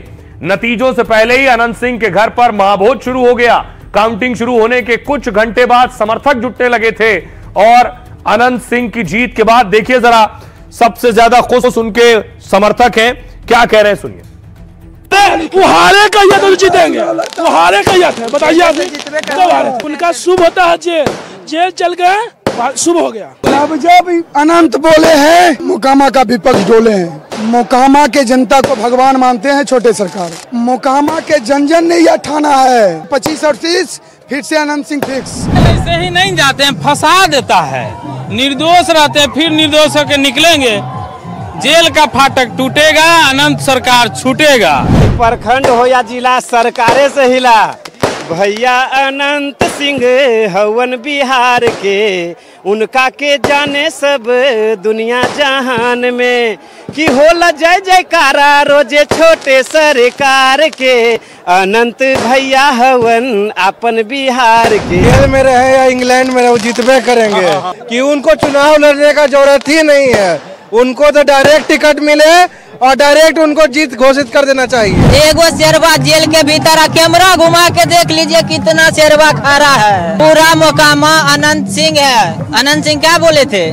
नतीजों से पहले ही अनंत सिंह के घर पर महाभोज शुरू हो गया। काउंटिंग शुरू होने के कुछ घंटे बाद समर्थक जुटने लगे थे और अनंत सिंह की जीत के बाद देखिए जरा, सबसे ज्यादा खुश उनके समर्थक हैं, क्या कह रहे हैं सुनिए। वो हारे कहिए तो जीतेंगे, वो हारे कहिए थे, बताइए आप। उनका शुभ होता है, जेल चल गए, शुभ हो गया। अब जब अनंत बोले हैं, मोकामा का विपक्ष डोले हैं। मोकामा के जनता को भगवान मानते हैं छोटे सरकार। मोकामा के जन जन ने यह ठाना है 25 और 30 फिर से अनंत सिंह फिक्स। ऐसे ही नहीं जाते हैं, फंसा देता है। निर्दोष रहते हैं, फिर निर्दोष होकर निकलेंगे, जेल का फाटक टूटेगा, अनंत सरकार छूटेगा। प्रखंड हो या जिला सरकारे से हिला। भैया अनंत सिंह हवन बिहार के, उनका के जाने सब दुनिया जहान में, कि होला जय जयकारा रोजे छोटे सरकार के। अनंत भैया हवन अपन बिहार के। जेल में रहे या इंग्लैंड में रहे, वो जीतबे करेंगे। कि उनको चुनाव लड़ने का जरूरत ही नहीं है, उनको तो डायरेक्ट टिकट मिले और डायरेक्ट उनको जीत घोषित कर देना चाहिए। एगो शेरवा जेल के भीतर, कैमरा घुमा के देख लीजिए कितना शेरवा खड़ा है। पूरा मोकामा अनंत सिंह है। अनंत सिंह क्या बोले थे,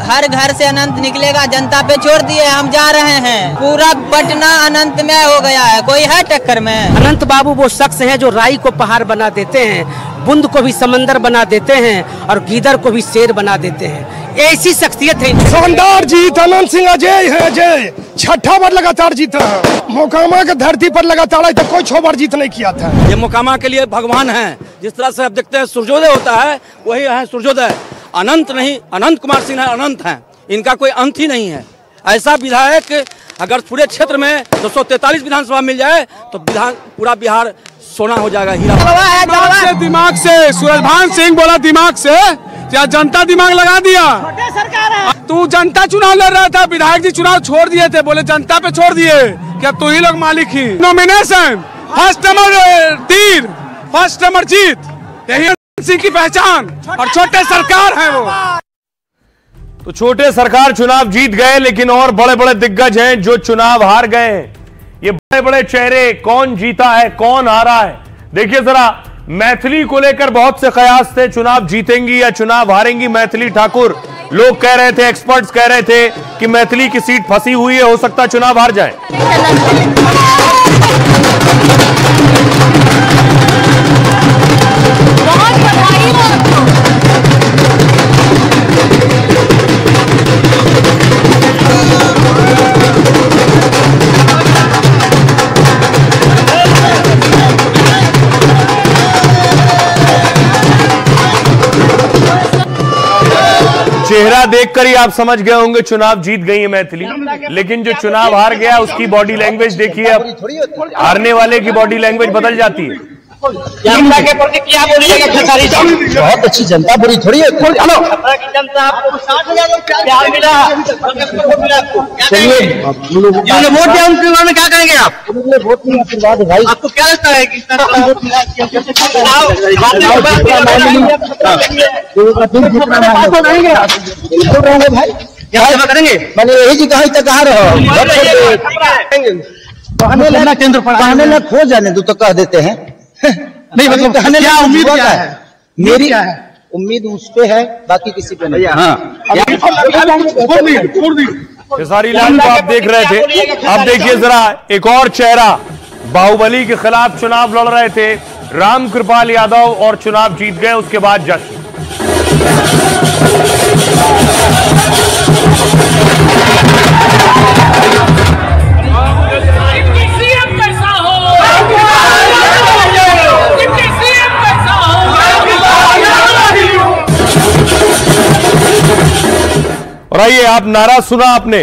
हर घर से अनंत निकलेगा, जनता पे छोड़ दिए, हम जा रहे हैं। पूरा पटना अनंत में हो गया है, कोई है टक्कर में। अनंत बाबू वो शख्स है जो राई को पहाड़ बना देते हैं, बुंद को भी समंदर बना देते हैं और गीदड़ को भी शेर बना देते हैं। ऐसी शख्सियत है। शानदार जीत, अनंत सिंह अजय है, अजय 6ठा बार लगातार जीता है। मोकामा के धरती पर लगातार तो कोई 6 बार जीत नहीं किया था। ये मोकामा के लिए भगवान है। जिस तरह से आप देखते हैं सूर्योदय होता है, वही है सूर्योदय। अनंत नहीं, अनंत कुमार सिंह है, अनंत है, इनका कोई अंत ही नहीं है। ऐसा विधायक अगर पूरे क्षेत्र में 243 विधानसभा मिल जाए तो पूरा बिहार सोना हो जाएगा, हीरा। दिमाग से सूरजभान सिंह बोला, दिमाग से क्या जनता दिमाग लगा दिया। तू जनता चुनाव लड़ रहा था, विधायक जी चुनाव छोड़ दिए थे, बोले जनता पे छोड़ दिए, क्या तू ही लोग मालिक ही। नॉमिनेशन फर्स्ट नंबर तीर, फर्स्ट नंबर जीत, यही सिंह की पहचान और छोटे सरकार है वो। तो छोटे सरकार चुनाव जीत गए, लेकिन और बड़े बड़े दिग्गज हैं जो चुनाव हार गए हैं। ये बड़े बड़े चेहरे, कौन जीता है कौन हारा है। देखिए जरा, मैथिली को लेकर बहुत से कयास थे, चुनाव जीतेंगी या चुनाव हारेंगी मैथिली ठाकुर। लोग कह रहे थे, एक्सपर्ट्स कह रहे थे कि मैथिली की सीट फंसी हुई है, हो सकता है चुनाव हार जाए। बहुत बधाई हो आपको। चेहरा देखकर ही आप समझ गए होंगे चुनाव जीत गई है मैथिली, लेकिन जो चुनाव हार गया उसकी बॉडी लैंग्वेज देखिए। अब हारने वाले की बॉडी लैंग्वेज बदल जाती है। जनता के प्रति क्या बोलिएगा खेसारी साहब? बहुत अच्छी जनता, बुरी थोड़ी है। हेलो, जनता आपको 60,000 प्यार मिला, चलिए जिन्होंने वोट दिया उनके बारे में क्या करेंगे आप? वोट में आशीर्वाद है भाई। आपको क्या लगता है कि वोट मिला? भाई क्या सेवा करेंगे? मैंने यही जी कहा तक कहा रहो केंद्र पर कहने लग खो जाने दो तो कह देते हैं। नहीं मतलब क्या उम्मीद क्या है? मेरी उम्मीद उस पे है, बाकी किसी पे नहीं। खेसारी लाल को आप देख रहे थे, अब देखिए जरा एक और चेहरा। बाहुबली के खिलाफ चुनाव लड़ रहे थे राम कृपाल यादव और चुनाव जीत गए, उसके बाद जश्न। और आइए, आप नारा सुना आपने,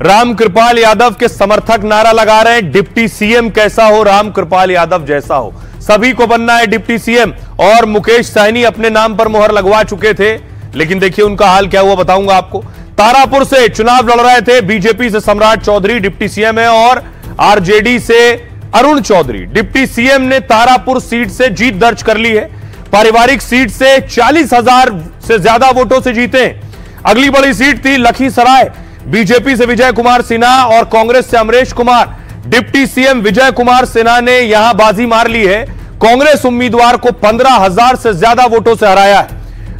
राम कृपाल यादव के समर्थक नारा लगा रहे हैं, डिप्टी सीएम कैसा हो, राम कृपाल यादव जैसा हो, सभी को बनना है डिप्टी सीएम। और मुकेश सहनी अपने नाम पर मुहर लगवा चुके थे, लेकिन देखिए उनका हाल क्या हुआ बताऊंगा आपको। तारापुर से चुनाव लड़ रहे थे, बीजेपी से सम्राट चौधरी डिप्टी सीएम है और आरजेडी से अरुण चौधरी। डिप्टी सीएम ने तारापुर सीट से जीत दर्ज कर ली है, पारिवारिक सीट से 40,000 से ज्यादा वोटों से जीते। अगली बड़ी सीट थी लखीसराय, बीजेपी से विजय कुमार सिन्हा और कांग्रेस से अमरेश कुमार। डिप्टी सीएम विजय कुमार सिन्हा ने यहां बाजी मार ली है, कांग्रेस उम्मीदवार को 15,000 से ज्यादा वोटों से हराया है।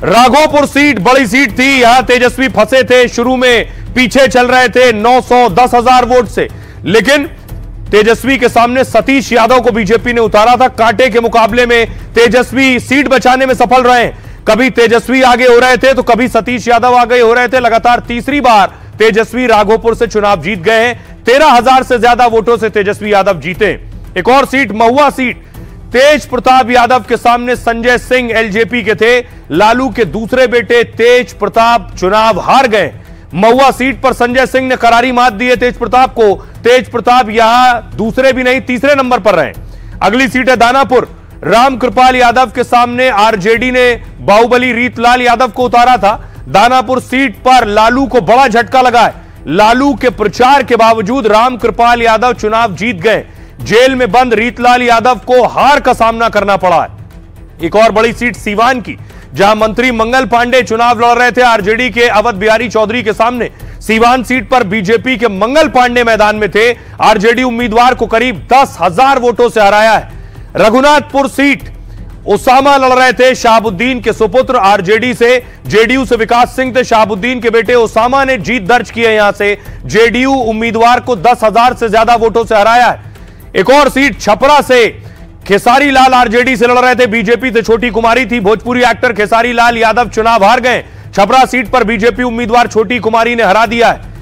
राघोपुर सीट बड़ी सीट थी, यहां तेजस्वी फंसे थे, शुरू में पीछे चल रहे थे 910,000 वोट से, लेकिन तेजस्वी के सामने सतीश यादव को बीजेपी ने उतारा था। कांटे के मुकाबले में तेजस्वी सीट बचाने में सफल रहे। कभी तेजस्वी आगे हो रहे थे तो कभी सतीश यादव आगे हो रहे थे। लगातार तीसरी बार तेजस्वी राघोपुर से चुनाव जीत गए हैं, 13,000 से ज्यादा वोटों से तेजस्वी यादव जीते। एक और सीट महुआ सीट, तेज प्रताप यादव के सामने संजय सिंह एलजेपी के थे, लालू के दूसरे बेटे तेज प्रताप चुनाव हार गए। महुआ सीट पर संजय सिंह ने करारी मात दी है तेज प्रताप को। तेज प्रताप यहां दूसरे भी नहीं तीसरे नंबर पर रहे। अगली सीट है दानापुर, राम कृपाल यादव के सामने आरजेडी ने बाहुबली रीतलाल यादव को उतारा था। दानापुर सीट पर लालू को बड़ा झटका लगा है, लालू के प्रचार के बावजूद राम कृपाल यादव चुनाव जीत गए। जेल में बंद रीतलाल यादव को हार का सामना करना पड़ा है। एक और बड़ी सीट सीवान की, जहां मंत्री मंगल पांडे चुनाव लड़ रहे थे आरजेडी के अवध बिहारी चौधरी के सामने। सीवान सीट पर बीजेपी के मंगल पांडे मैदान में थे, आरजेडी उम्मीदवार को करीब 10,000 वोटों से हराया है। रघुनाथपुर सीट उसामा लड़ रहे थे, शहाबुद्दीन के सुपुत्र आरजेडी से, जेडीयू से विकास सिंह थे, शहाबुद्दीन के बेटे उसामा ने जीत दर्ज की है। यहां से जेडीयू उम्मीदवार को 10,000 से ज्यादा वोटों से हराया है। एक और सीट छपरा से खेसारी लाल आरजेडी से लड़ रहे थे, बीजेपी से छोटी कुमारी थी, भोजपुरी एक्टर खेसारी लाल यादव चुनाव हार गए। छपरा सीट पर बीजेपी उम्मीदवार छोटी कुमारी ने हरा दिया है।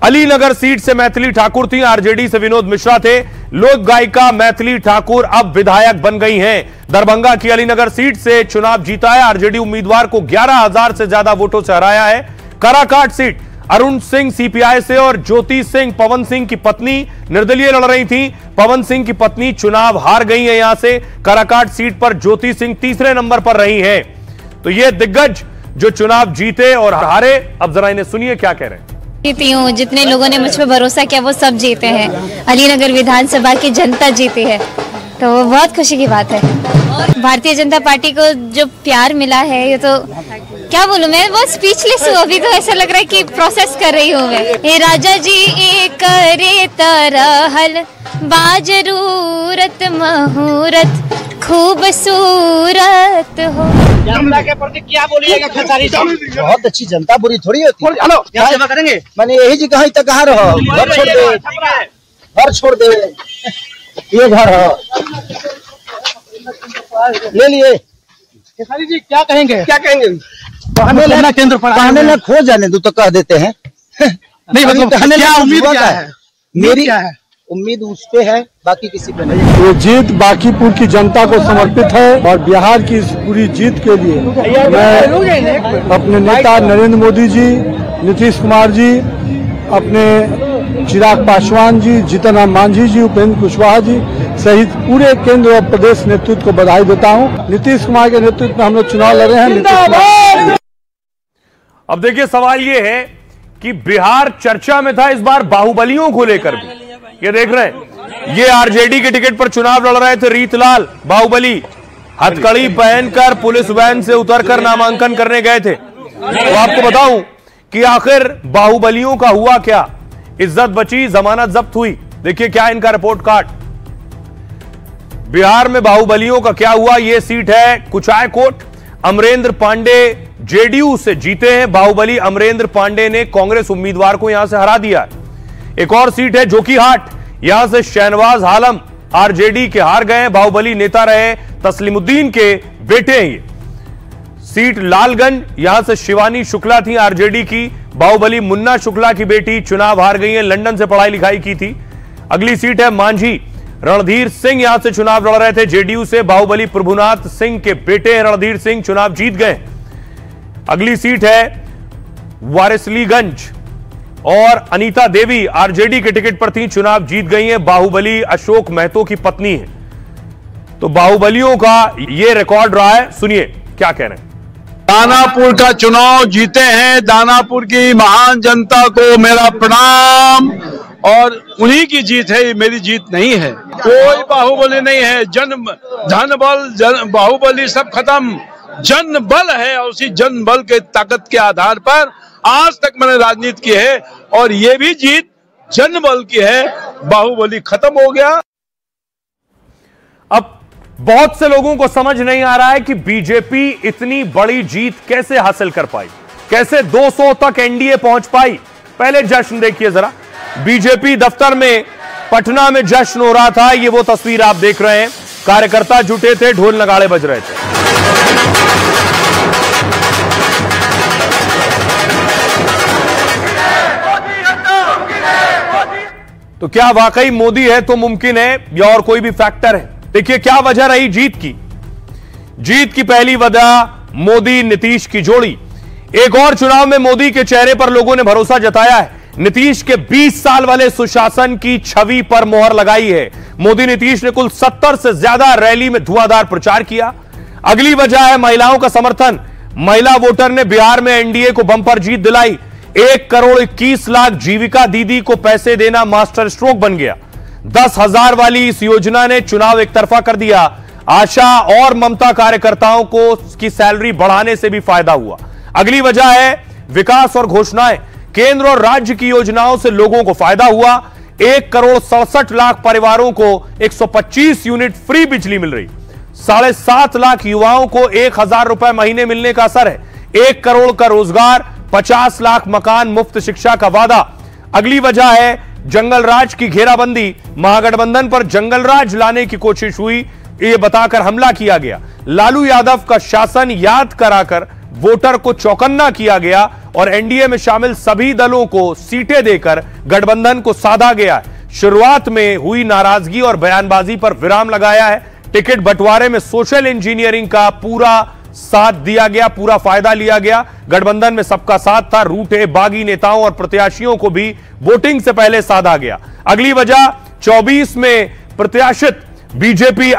अलीनगर सीट से मैथिली ठाकुर थी, आरजेडी से विनोद मिश्रा थे। लोक गायिका मैथिली ठाकुर अब विधायक बन गई हैं। दरभंगा की अलीनगर सीट से चुनाव जीता है, आरजेडी उम्मीदवार को 11,000 से ज्यादा वोटों से हराया है। काराकाट सीट अरुण सिंह सीपीआई से और ज्योति सिंह पवन सिंह की पत्नी निर्दलीय लड़ रही थी। पवन सिंह की पत्नी चुनाव हार गई है। यहां से काराकाट सीट पर ज्योति सिंह तीसरे नंबर पर रही हैं। तो ये दिग्गज जो चुनाव जीते और हारे, अब जरा इन्हें सुनिए क्या कह रहे हैं। जीती हूँ, जितने लोगों ने मुझ पर भरोसा किया वो सब जीते हैं। अलीनगर विधानसभा की जनता जीती है, तो वो बहुत खुशी की बात है। भारतीय जनता पार्टी को जो प्यार मिला है, ये तो क्या बोलूं मैं, बहुत स्पीचलेस हूँ। अभी तो ऐसा लग रहा है कि प्रोसेस कर रही हूँ मैं। हे राजा जी एक रे तरहल बाजरूरत मुहूर्त खूबसूरत हो। जनता के प्रति क्या बोलिएगा खेसारी साहब? बहुत अच्छी जनता, बुरी थोड़ी होती। हेलो, क्या सेवा करेंगे? मैंने यही जी कहा तक कहा रहो, घर छोड़ दे, घर छोड़ दे, ये घर हो ले लिए। खेसारी जी क्या कहेंगे? क्या कहेंगे? कहने केंद्र पर कहने लग खो जाने दो तो कह देते हैं। नहीं मतलब क्या उम्मीद क्या है? मेरी उम्मीद उस पे है, बाकी किसी पे नहीं। ये जीत बांकीपुर की जनता को समर्पित है और बिहार की इस पूरी जीत के लिए मैं अपने नेता नरेंद्र मोदी जी, नीतीश कुमार जी, अपने चिराग पासवान जी, जीतन राम मांझी जी, उपेंद्र कुशवाहा जी सहित पूरे केंद्र और प्रदेश नेतृत्व को बधाई देता हूं। नीतीश कुमार के नेतृत्व में हम लोग चुनाव लड़ रहे हैं। अब देखिए, सवाल ये है कि बिहार चर्चा में था इस बार बाहुबलियों को लेकर भी। ये देख रहे हैं, ये आरजेडी के टिकट पर चुनाव लड़ रहे थे रीतलाल बाहुबली, हथकड़ी पहनकर पुलिस वैन से उतरकर नामांकन करने गए थे। तो आपको बताऊं कि आखिर बाहुबलियों का हुआ क्या, इज्जत बची, जमानत जब्त हुई। देखिए क्या इनका रिपोर्ट कार्ड। बिहार में बाहुबलियों का क्या हुआ। यह सीट है कुचायकोट। अमरेंद्र पांडे जेडीयू से जीते हैं। बाहुबली अमरेंद्र पांडे ने कांग्रेस उम्मीदवार को यहां से हरा दिया। एक और सीट है जोकीहाट, यहां से शहनवाज आलम आरजेडी के हार गए। बाहुबली नेता रहे तस्लीमुद्दीन के बेटे हैं ये। सीट लालगंज, यहां से शिवानी शुक्ला थी आरजेडी की। बाहुबली मुन्ना शुक्ला की बेटी चुनाव हार गई है, लंदन से पढ़ाई लिखाई की थी। अगली सीट है मांझी, रणधीर सिंह यहां से चुनाव लड़ रहे थे जेडीयू से। बाहुबली प्रभुनाथ सिंह के बेटे हैं रणधीर सिंह, चुनाव जीत गए। अगली सीट है वारिसलीगंज और अनीता देवी आरजेडी के टिकट पर थी, चुनाव जीत गई हैं। बाहुबली अशोक महतो की पत्नी है। तो बाहुबलियों का यह रिकॉर्ड रहा है। सुनिए क्या कह रहे हैं। दानापुर का चुनाव जीते हैं। दानापुर की महान जनता को मेरा प्रणाम। और उन्हीं की जीत है, ये मेरी जीत नहीं है। कोई बाहुबली नहीं है। धन बल बाहुबली सब खत्म, जन बल है और उसी जन बल के ताकत के आधार पर आज तक मैंने राजनीति की है और ये भी जीत जन बल की है। बाहुबली खत्म हो गया। अब बहुत से लोगों को समझ नहीं आ रहा है कि बीजेपी इतनी बड़ी जीत कैसे हासिल कर पाई, कैसे 200 तक एनडीए पहुंच पाई। पहले जश्न देखिए जरा। बीजेपी दफ्तर में पटना में जश्न हो रहा था। ये वो तस्वीर आप देख रहे हैं। कार्यकर्ता जुटे थे, ढोल नगाड़े बज रहे थे। तो क्या वाकई मोदी है तो मुमकिन है या और कोई भी फैक्टर है। देखिए क्या वजह रही जीत की। जीत की पहली वजह मोदी नीतीश की जोड़ी। एक और चुनाव में मोदी के चेहरे पर लोगों ने भरोसा जताया है। नीतीश के 20 साल वाले सुशासन की छवि पर मोहर लगाई है। मोदी नीतीश ने कुल 70 से ज्यादा रैली में धुआंधार प्रचार किया। अगली वजह है महिलाओं का समर्थन। महिला वोटर ने बिहार में एनडीए को बंपर जीत दिलाई। 1,21,00,000 जीविका दीदी को पैसे देना मास्टर स्ट्रोक बन गया। 10,000 वाली इस योजना ने चुनाव एक तरफा कर दिया। आशा और ममता कार्यकर्ताओं को की सैलरी बढ़ाने से भी फायदा हुआ। अगली वजह है विकास और घोषणाएं। केंद्र और राज्य की योजनाओं से लोगों को फायदा हुआ। 1,67,00,000 परिवारों को 125 यूनिट फ्री बिजली मिल रही। 7.5 लाख युवाओं को 1,000 रुपए महीने मिलने का असर है। 1 करोड़ का रोजगार, 50 लाख मकान, मुफ्त शिक्षा का वादा। अगली वजह है जंगल राज की घेराबंदी। महागठबंधन पर जंगल राज लाने की कोशिश हुई, यह बताकर हमला किया गया। लालू यादव का शासन याद कराकर वोटर को चौकन्ना किया गया और एनडीए में शामिल सभी दलों को सीटें देकर गठबंधन को साधा गया। शुरुआत में हुई नाराजगी और बयानबाजी पर विराम लगाया है। टिकट बंटवारे में सोशल इंजीनियरिंग का पूरा साथ दिया गया, पूरा फायदा लिया गया। गठबंधन में सबका साथ था। रूठे बागी नेताओं और प्रत्याशियों को भी वोटिंग से पहले साधा गया। अगली वजह 24 में प्रत्याशित बीजेपी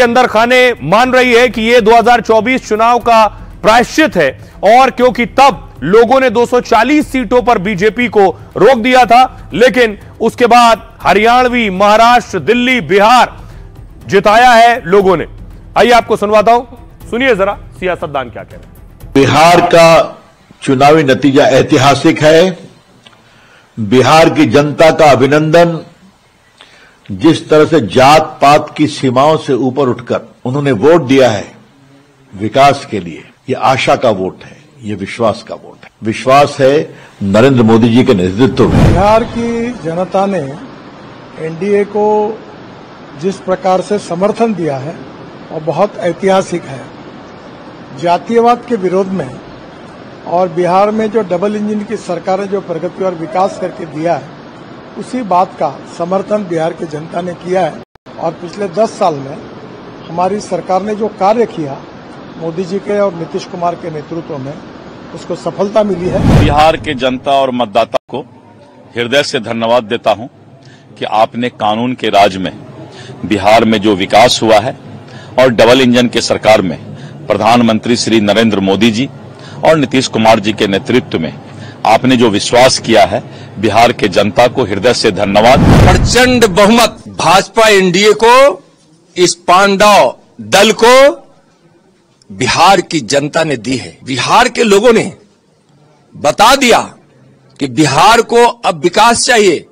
अंदर खाने मान रही है कि यह 2024 चुनाव का प्रायश्चित है और क्योंकि तब लोगों ने 240 सीटों पर बीजेपी को रोक दिया था, लेकिन उसके बाद हरियाणवी, महाराष्ट्र, दिल्ली, बिहार जिताया है लोगों ने। आइए आपको सुनवाता हूं, सुनिए जरा सियासतदान क्या कह रहे हैं। बिहार का चुनावी नतीजा ऐतिहासिक है। बिहार की जनता का अभिनंदन। जिस तरह से जात पात की सीमाओं से ऊपर उठकर उन्होंने वोट दिया है विकास के लिए, ये आशा का वोट है, ये विश्वास का वोट है। विश्वास है नरेंद्र मोदी जी के नेतृत्व में। बिहार की जनता ने एनडीए को जिस प्रकार से समर्थन दिया है और बहुत ऐतिहासिक है। जातीयवाद के विरोध में और बिहार में जो डबल इंजन की सरकार ने जो प्रगति और विकास करके दिया है, उसी बात का समर्थन बिहार की जनता ने किया है और पिछले 10 साल में हमारी सरकार ने जो कार्य किया मोदी जी के और नीतीश कुमार के नेतृत्व में, उसको सफलता मिली है। बिहार के जनता और मतदाता को हृदय से धन्यवाद देता हूं कि आपने कानून के राज में बिहार में जो विकास हुआ है और डबल इंजन के सरकार में प्रधानमंत्री श्री नरेंद्र मोदी जी और नीतीश कुमार जी के नेतृत्व में आपने जो विश्वास किया है, बिहार के जनता को हृदय से धन्यवाद। प्रचंड बहुमत भाजपा एनडीए को, इस पांडव दल को बिहार की जनता ने दी है। बिहार के लोगों ने बता दिया कि बिहार को अब विकास चाहिए,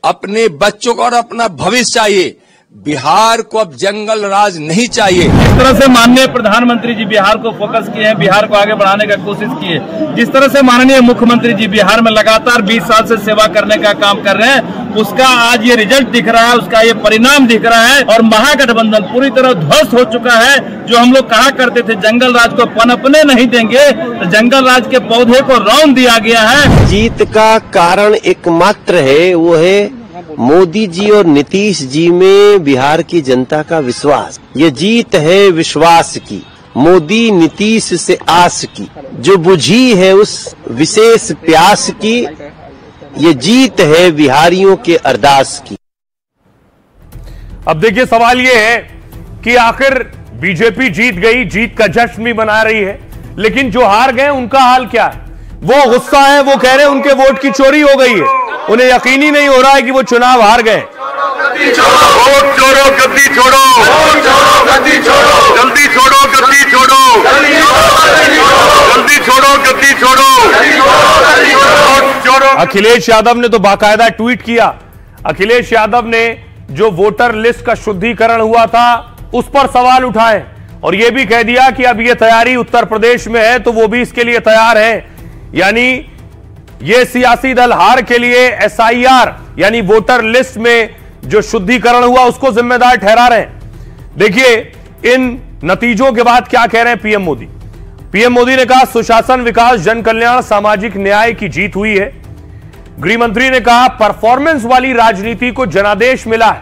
अपने बच्चों को और अपना भविष्य चाहिए। बिहार को अब जंगल राज नहीं चाहिए। जिस तरह से माननीय प्रधानमंत्री जी बिहार को फोकस किए हैं, बिहार को आगे बढ़ाने का कोशिश किए, जिस तरह से माननीय मुख्यमंत्री जी बिहार में लगातार 20 साल से सेवा करने का काम कर रहे हैं, उसका आज ये रिजल्ट दिख रहा है, उसका ये परिणाम दिख रहा है। और महागठबंधन पूरी तरह ध्वस्त हो चुका है। जो हम लोग कहा करते थे जंगल राज को पनपने नहीं देंगे, तो जंगल राज के पौधे को रौंद दिया गया है। जीत का कारण एकमात्र है, वो है मोदी जी और नीतीश जी में बिहार की जनता का विश्वास। ये जीत है विश्वास की, मोदी नीतीश से आस की, जो बुझी है उस विशेष प्यास की। ये जीत है बिहारियों के अरदास की। अब देखिए सवाल ये है कि आखिर बीजेपी जीत गई, जीत का जश्न भी मना रही है, लेकिन जो हार गए उनका हाल क्या है? वो गुस्सा है, वो कह रहे हैं उनके वोट की चोरी हो गई है। उन्हें यकीन ही नहीं हो रहा है कि वो चुनाव हार गए। वोट छोड़ो, गद्दी छोड़ो, जल्दी छोड़ो, गद्दी छोड़ो, जल्दी छोड़ो। अखिलेश यादव ने तो बाकायदा ट्वीट किया। अखिलेश यादव ने जो वोटर लिस्ट का शुद्धिकरण हुआ था उस पर सवाल उठाए और यह भी कह दिया कि अब यह तैयारी उत्तर प्रदेश में है तो वो भी इसके लिए तैयार है। यानी ये सियासी दल हार के लिए एसआईआर यानी वोटर लिस्ट में जो शुद्धिकरण हुआ उसको जिम्मेदार ठहरा रहे हैं। देखिए इन नतीजों के बाद क्या कह रहे हैं पीएम मोदी। पीएम मोदी ने कहा सुशासन, विकास, जन कल्याण, सामाजिक न्याय की जीत हुई है। गृह मंत्री ने कहा परफॉर्मेंस वाली राजनीति को जनादेश मिला है।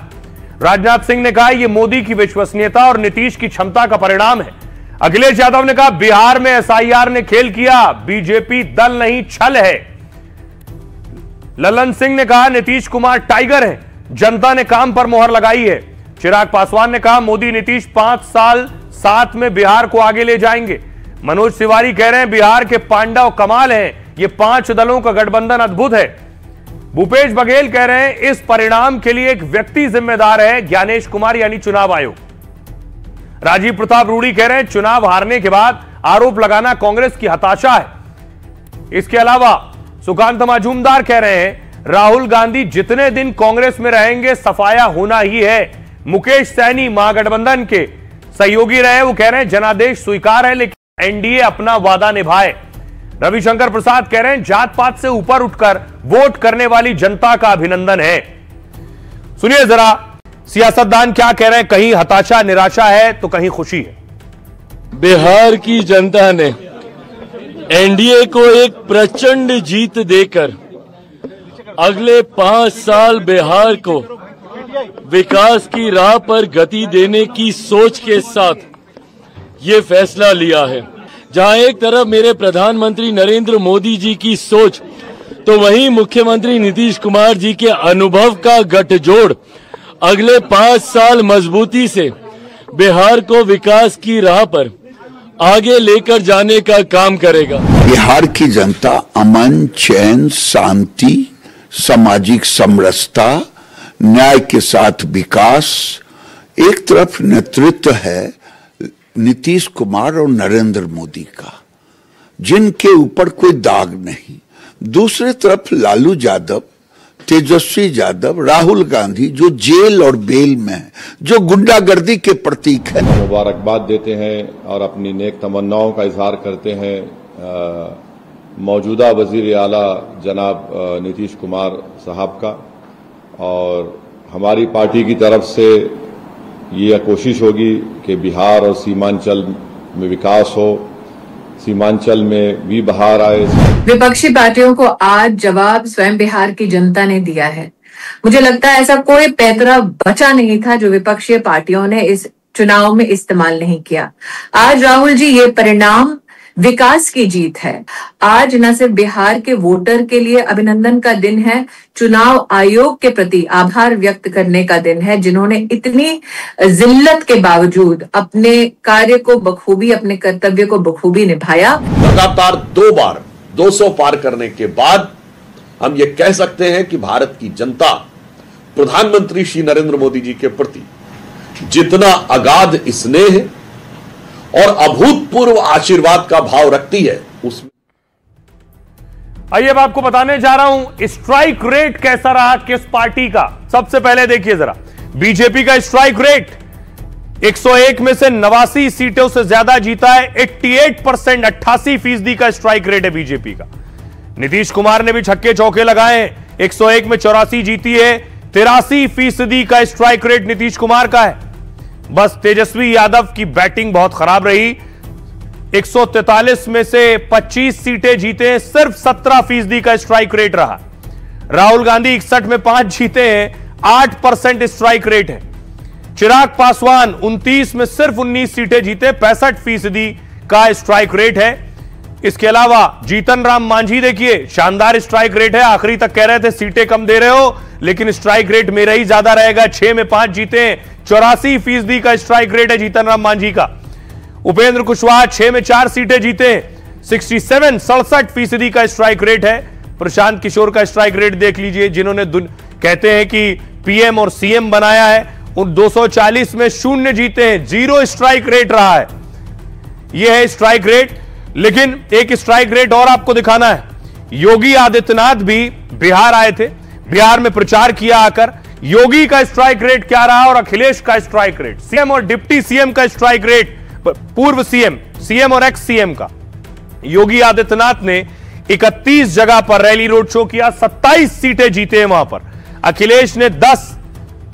राजनाथ सिंह ने कहा यह मोदी की विश्वसनीयता और नीतीश की क्षमता का परिणाम है। अखिलेश यादव ने कहा बिहार में एसआईआर ने खेल किया, बीजेपी दल नहीं छल है। ललन सिंह ने कहा नीतीश कुमार टाइगर है, जनता ने काम पर मोहर लगाई है। चिराग पासवान ने कहा मोदी नीतीश 5 साल साथ में बिहार को आगे ले जाएंगे। मनोज तिवारी कह रहे हैं बिहार के पांडव कमाल हैं, ये 5 दलों का गठबंधन अद्भुत है। भूपेश बघेल कह रहे हैं इस परिणाम के लिए एक व्यक्ति जिम्मेदार है, ज्ञानेश कुमार यानी चुनाव आयोग। राजीव प्रताप रूडी कह रहे हैं चुनाव हारने के बाद आरोप लगाना कांग्रेस की हताशा है। इसके अलावा सुकांत मजूमदार कह रहे हैं राहुल गांधी जितने दिन कांग्रेस में रहेंगे सफाया होना ही है। मुकेश सैनी महागठबंधन के सहयोगी रहे, वो कह रहे हैं जनादेश स्वीकार है लेकिन एनडीए अपना वादा निभाए। रविशंकर प्रसाद कह रहे हैं जात पात से ऊपर उठकर वोट करने वाली जनता का अभिनंदन है। सुनिए जरा सियासतदान क्या कह रहे हैं, कहीं हताशा निराशा है तो कहीं खुशी है। बिहार की जनता ने एनडीए को एक प्रचंड जीत देकर अगले 5 साल बिहार को विकास की राह पर गति देने की सोच के साथ ये फैसला लिया है। जहां एक तरफ मेरे प्रधानमंत्री नरेंद्र मोदी जी की सोच तो वहीं मुख्यमंत्री नीतीश कुमार जी के अनुभव का गठजोड़ अगले 5 साल मजबूती से बिहार को विकास की राह पर आगे लेकर जाने का काम करेगा। बिहार की जनता अमन, चैन, शांति, सामाजिक समरसता, न्याय के साथ विकास, एक तरफ नेतृत्व है नीतीश कुमार और नरेंद्र मोदी का जिनके ऊपर कोई दाग नहीं, दूसरी तरफ लालू यादव, तेजस्वी यादव, राहुल गांधी जो जेल और बेल में है, जो गुंडागर्दी के प्रतीक है। मुबारकबाद देते हैं और अपनी नेक तमन्नाओं का इजहार करते हैं मौजूदा वजीर आला जनाब नीतीश कुमार साहब का, और हमारी पार्टी की तरफ से ये कोशिश होगी कि बिहार और सीमांचल में विकास हो, सीमांचल में भी बहार आए। विपक्षी पार्टियों को आज जवाब स्वयं बिहार की जनता ने दिया है। मुझे लगता है ऐसा कोई पैतरा बचा नहीं था जो विपक्षीय पार्टियों ने इस चुनाव में इस्तेमाल नहीं किया। आज राहुल जी, ये परिणाम विकास की जीत है। आज न सिर्फ बिहार के वोटर के लिए अभिनंदन का दिन है, चुनाव आयोग के प्रति आभार व्यक्त करने का दिन है, जिन्होंने इतनी जिल्लत के बावजूद अपने कार्य को बखूबी, अपने कर्तव्य को बखूबी निभाया। लगातार 2 बार 200 पार करने के बाद हम ये कह सकते हैं कि भारत की जनता प्रधानमंत्री श्री नरेंद्र मोदी जी के प्रति जितना अगाध स्नेह और अभूतपूर्व आशीर्वाद का भाव रखती है उसमें। आइए अब आपको बताने जा रहा हूं स्ट्राइक रेट कैसा रहा किस पार्टी का। सबसे पहले देखिए जरा, बीजेपी का स्ट्राइक रेट 101 में से 89 सीटों से ज्यादा जीता है। 88%, 88% का स्ट्राइक रेट है बीजेपी का। नीतीश कुमार ने भी छक्के चौके लगाए, 101 में 84 जीती है। 83% का स्ट्राइक रेट नीतीश कुमार का है। बस तेजस्वी यादव की बैटिंग बहुत खराब रही, 143 में से 25 सीटें जीते, सिर्फ 17% का स्ट्राइक रेट रहा। राहुल गांधी 61 में 5 जीते हैं, 8% स्ट्राइक रेट है। चिराग पासवान 29 में सिर्फ 19 सीटें जीते, 65% का स्ट्राइक रेट है। इसके अलावा जीतन राम मांझी देखिए, शानदार स्ट्राइक रेट है। आखिरी तक कह रहे थे सीटें कम दे रहे हो, लेकिन स्ट्राइक रेट मेरा ही ज्यादा रहेगा। 6 में 5 जीते, 84% का स्ट्राइक रेट है जीतन राम मांझी का। उपेंद्र कुशवाहा 6 में 4 सीटें जीते, 67% का स्ट्राइक रेट है। प्रशांत किशोर का स्ट्राइक रेट देख लीजिए, जिन्होंने कहते हैं कि पीएम और सीएम बनाया है, उन 240 में 0 जीते हैं, 0 स्ट्राइक रेट रहा है। यह है स्ट्राइक रेट। लेकिन एक स्ट्राइक रेट और आपको दिखाना है। योगी आदित्यनाथ भी बिहार आए थे, बिहार में प्रचार किया आकर। योगी का स्ट्राइक रेट क्या रहा और अखिलेश का स्ट्राइक रेट, सीएम और डिप्टी सीएम का स्ट्राइक रेट, पूर्व सीएम और एक्स सीएम का। योगी आदित्यनाथ ने 31 जगह पर रैली रोड शो किया, 27 सीटें जीते हैं वहां पर। अखिलेश ने 10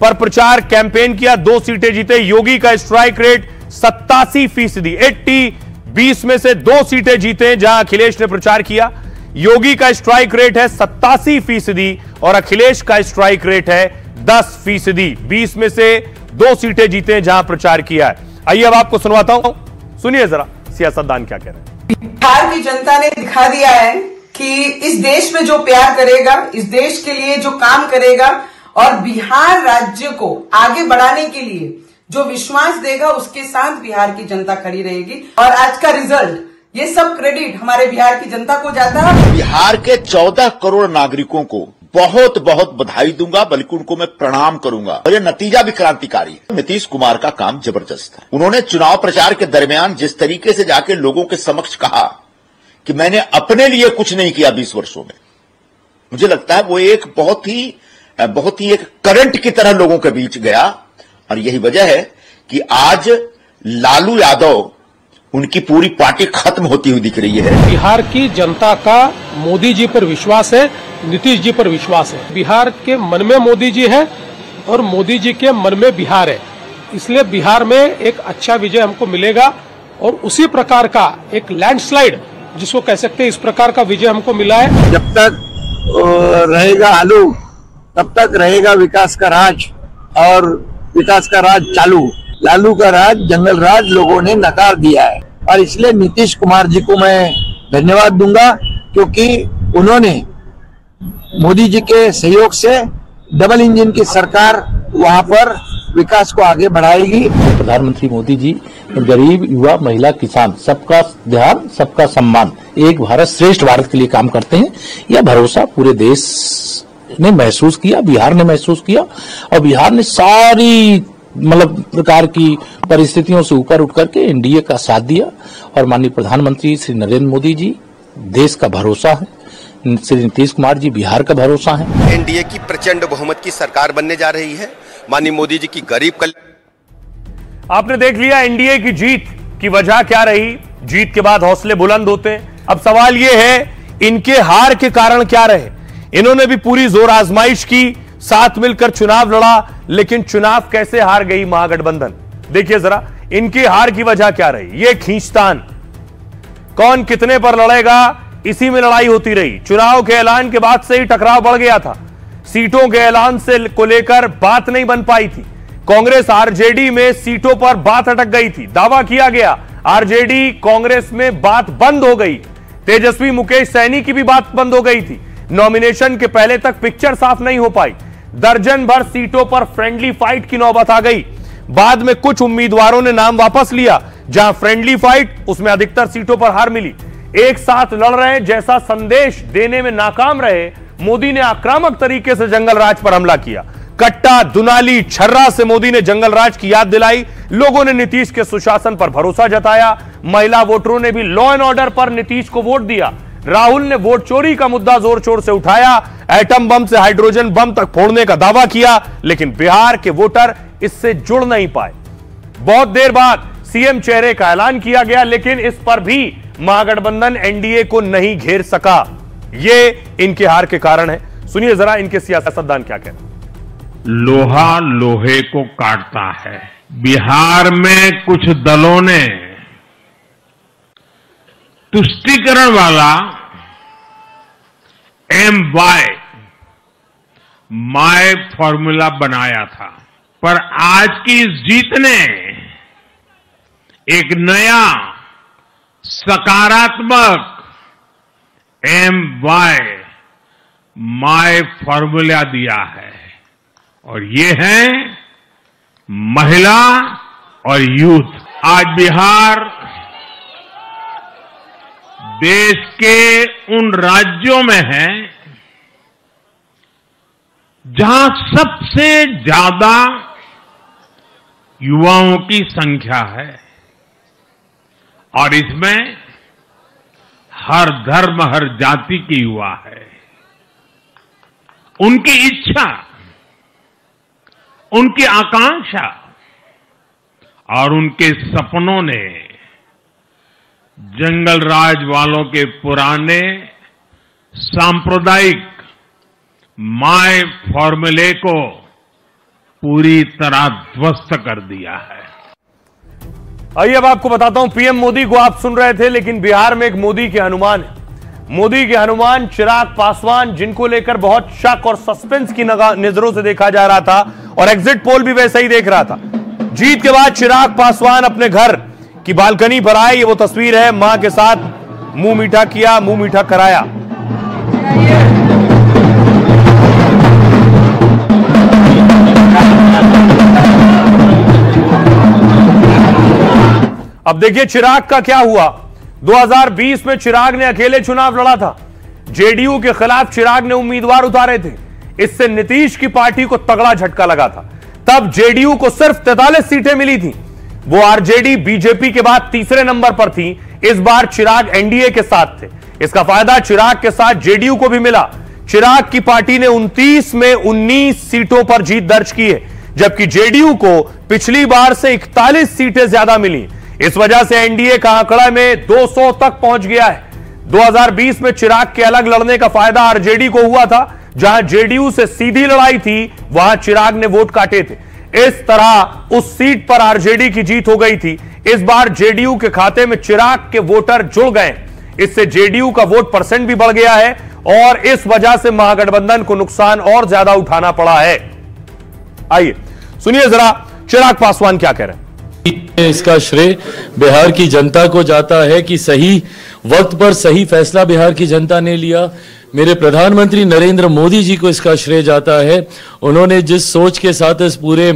पर प्रचार कैंपेन किया, 2 सीटें जीते। योगी का स्ट्राइक रेट 87%, 20 में से 2 सीटें जीते जहां अखिलेश ने प्रचार किया। योगी का स्ट्राइक रेट है 87% और अखिलेश का स्ट्राइक रेट है 10%। 20 में से 2 सीटें जीते जहां प्रचार किया है। आइए अब आपको सुनवाता हूं, सुनिए जरा सियासतदान क्या कह रहे हैं। बिहार की जनता ने दिखा दिया है कि इस देश में जो प्यार करेगा, इस देश के लिए जो काम करेगा और बिहार राज्य को आगे बढ़ाने के लिए जो विश्वास देगा, उसके साथ बिहार की जनता खड़ी रहेगी। और आज का रिजल्ट, ये सब क्रेडिट हमारे बिहार की जनता को जाता है। बिहार के 14 करोड़ नागरिकों को बहुत बहुत बधाई दूंगा, बल्कि उनको मैं प्रणाम करूंगा। और ये नतीजा भी क्रांतिकारी है। नीतीश कुमार का काम जबरदस्त है। उन्होंने चुनाव प्रचार के दरमियान जिस तरीके से जाके लोगों के समक्ष कहा कि मैंने अपने लिए कुछ नहीं किया 20 वर्षों में, मुझे लगता है वो एक बहुत ही एक करंट की तरह लोगों के बीच गया। और यही वजह है कि आज लालू यादव, उनकी पूरी पार्टी खत्म होती हुई दिख रही है। बिहार की जनता का मोदी जी पर विश्वास है, नीतीश जी पर विश्वास है। बिहार के मन में मोदी जी है और मोदी जी के मन में बिहार है, इसलिए बिहार में एक अच्छा विजय हमको मिलेगा। और उसी प्रकार का एक लैंडस्लाइड जिसको कह सकते हैं, इस प्रकार का विजय हमको मिला है। जब तक रहेगा आलू, तब तक रहेगा विकास का राज, और विकास का राज चालू। लालू का राज, जंगल राज लोगों ने नकार दिया है। और इसलिए नीतीश कुमार जी को मैं धन्यवाद दूंगा, क्योंकि उन्होंने मोदी जी के सहयोग से डबल इंजन की सरकार वहां पर विकास को आगे बढ़ाएगी। प्रधानमंत्री मोदी जी गरीब, युवा, महिला, किसान, सबका ध्यान, सबका सम्मान, एक भारत श्रेष्ठ भारत के लिए काम करते हैं। यह भरोसा पूरे देश ने महसूस किया, बिहार ने महसूस किया। और बिहार ने सारी प्रकार की परिस्थितियों से ऊपर उठ करके एनडीए का साथ दिया। और माननीय प्रधानमंत्री श्री नरेंद्र मोदी जी देश का भरोसा है, श्री नीतीश कुमार जी बिहार का भरोसा है। एनडीए की प्रचंड बहुमत की सरकार बनने जा रही है। माननीय मोदी जी की गरीब आपने देख लिया एनडीए की जीत की वजह क्या रही। जीत के बाद हौसले बुलंद होते हैं। अब सवाल यह है, इनके हार के कारण क्या रहे। इन्होंने भी पूरी जोर आजमाइश की, साथ मिलकर चुनाव लड़ा, लेकिन चुनाव कैसे हार गई महागठबंधन। देखिए जरा इनकी हार की वजह क्या रही। ये खींचतान, कौन कितने पर लड़ेगा, इसी में लड़ाई होती रही। चुनाव के ऐलान के बाद से ही टकराव बढ़ गया था, सीटों के ऐलान से को लेकर बात नहीं बन पाई थी। कांग्रेस आरजेडी में सीटों पर बात अटक गई थी। दावा किया गया आरजेडी कांग्रेस में बात बंद हो गई। तेजस्वी मुकेश सैनी की भी बात बंद हो गई थी। नॉमिनेशन के पहले तक पिक्चर साफ नहीं हो पाई। दर्जन भर सीटों पर फ्रेंडली फाइट की नौबत आ गई। बाद में कुछ उम्मीदवारों ने नाम वापस लिया। जहां फ्रेंडली फाइट, उसमें अधिकतर सीटों पर हार मिली। एक साथ लड़ रहे जैसा संदेश देने में नाकाम रहे मोदी ने आक्रामक तरीके से जंगल राज पर हमला किया। कट्टा, दुनाली, छर्रा से मोदी ने जंगल राज की याद दिलाई। लोगों ने नीतीश के सुशासन पर भरोसा जताया। महिला वोटरों ने भी लॉ एंड ऑर्डर पर नीतीश को वोट दिया। राहुल ने वोट चोरी का मुद्दा जोर शोर से उठाया। एटम बम से हाइड्रोजन बम तक फोड़ने का दावा किया, लेकिन बिहार के वोटर इससे जुड़ नहीं पाए। बहुत देर बाद सीएम चेहरे का ऐलान किया गया, लेकिन इस पर भी महागठबंधन एनडीए को नहीं घेर सका। ये इनके हार के कारण है। सुनिए जरा इनके सियासतदान क्या कहते हैं। लोहा लोहे को काटता है। बिहार में कुछ दलों ने तुष्टीकरण वाला MY माय फॉर्मूला बनाया था, पर आज की इस जीत ने एक नया सकारात्मक MY माय फॉर्मूला दिया है, और ये है महिला और यूथ। आज बिहार देश के उन राज्यों में है जहां सबसे ज्यादा युवाओं की संख्या है, और इसमें हर धर्म, हर जाति के युवा है। उनकी इच्छा, उनकी आकांक्षा और उनके सपनों ने जंगल राज वालों के पुराने सांप्रदायिक माय फॉर्मूले को पूरी तरह ध्वस्त कर दिया है। आइए अब आपको बताता हूं, पीएम मोदी को आप सुन रहे थे, लेकिन बिहार में एक मोदी के हनुमान है। मोदी के हनुमान चिराग पासवान, जिनको लेकर बहुत शक और सस्पेंस की नजरों से देखा जा रहा था, और एग्जिट पोल भी वैसा ही देख रहा था। जीत के बाद चिराग पासवान अपने घर की बालकनी पर आए। ये वो तस्वीर है, मां के साथ मुंह मीठा किया, मुंह मीठा कराया। अब देखिए चिराग का क्या हुआ। 2020 में चिराग ने अकेले चुनाव लड़ा था। जेडीयू के खिलाफ चिराग ने उम्मीदवार उतारे थे। इससे नीतीश की पार्टी को तगड़ा झटका लगा था। तब जेडीयू को सिर्फ 43 सीटें मिली थी। वो आरजेडी बीजेपी के बाद तीसरे नंबर पर थी। इस बार चिराग एनडीए के साथ थे। इसका फायदा चिराग के साथ जेडीयू को भी मिला। चिराग की पार्टी ने 29 में 19 सीटों पर जीत दर्ज की है, जबकि जेडीयू को पिछली बार से 41 सीटें ज्यादा मिली। इस वजह से एनडीए का आंकड़ा में 200 तक पहुंच गया है। 2020 में चिराग के अलग लड़ने का फायदा आरजेडी को हुआ था। जहां जेडीयू से सीधी लड़ाई थी, वहां चिराग ने वोट काटे थे। इस तरह उस सीट पर आरजेडी की जीत हो गई थी। इस बार जेडीयू के खाते में चिराग के वोटर जुड़ गए। इससे जेडीयू का वोट परसेंट भी बढ़ गया है, और इस वजह से महागठबंधन को नुकसान और ज्यादा उठाना पड़ा है। आइए सुनिए जरा चिराग पासवान क्या कह रहे हैं। इसका श्रेय बिहार की जनता को जाता है कि सही वक्त पर सही फैसला बिहार की जनता ने लिया। मेरे प्रधानमंत्री नरेंद्र मोदी जी को इसका श्रेय जाता है। उन्होंने जिस सोच के साथ इस पूरे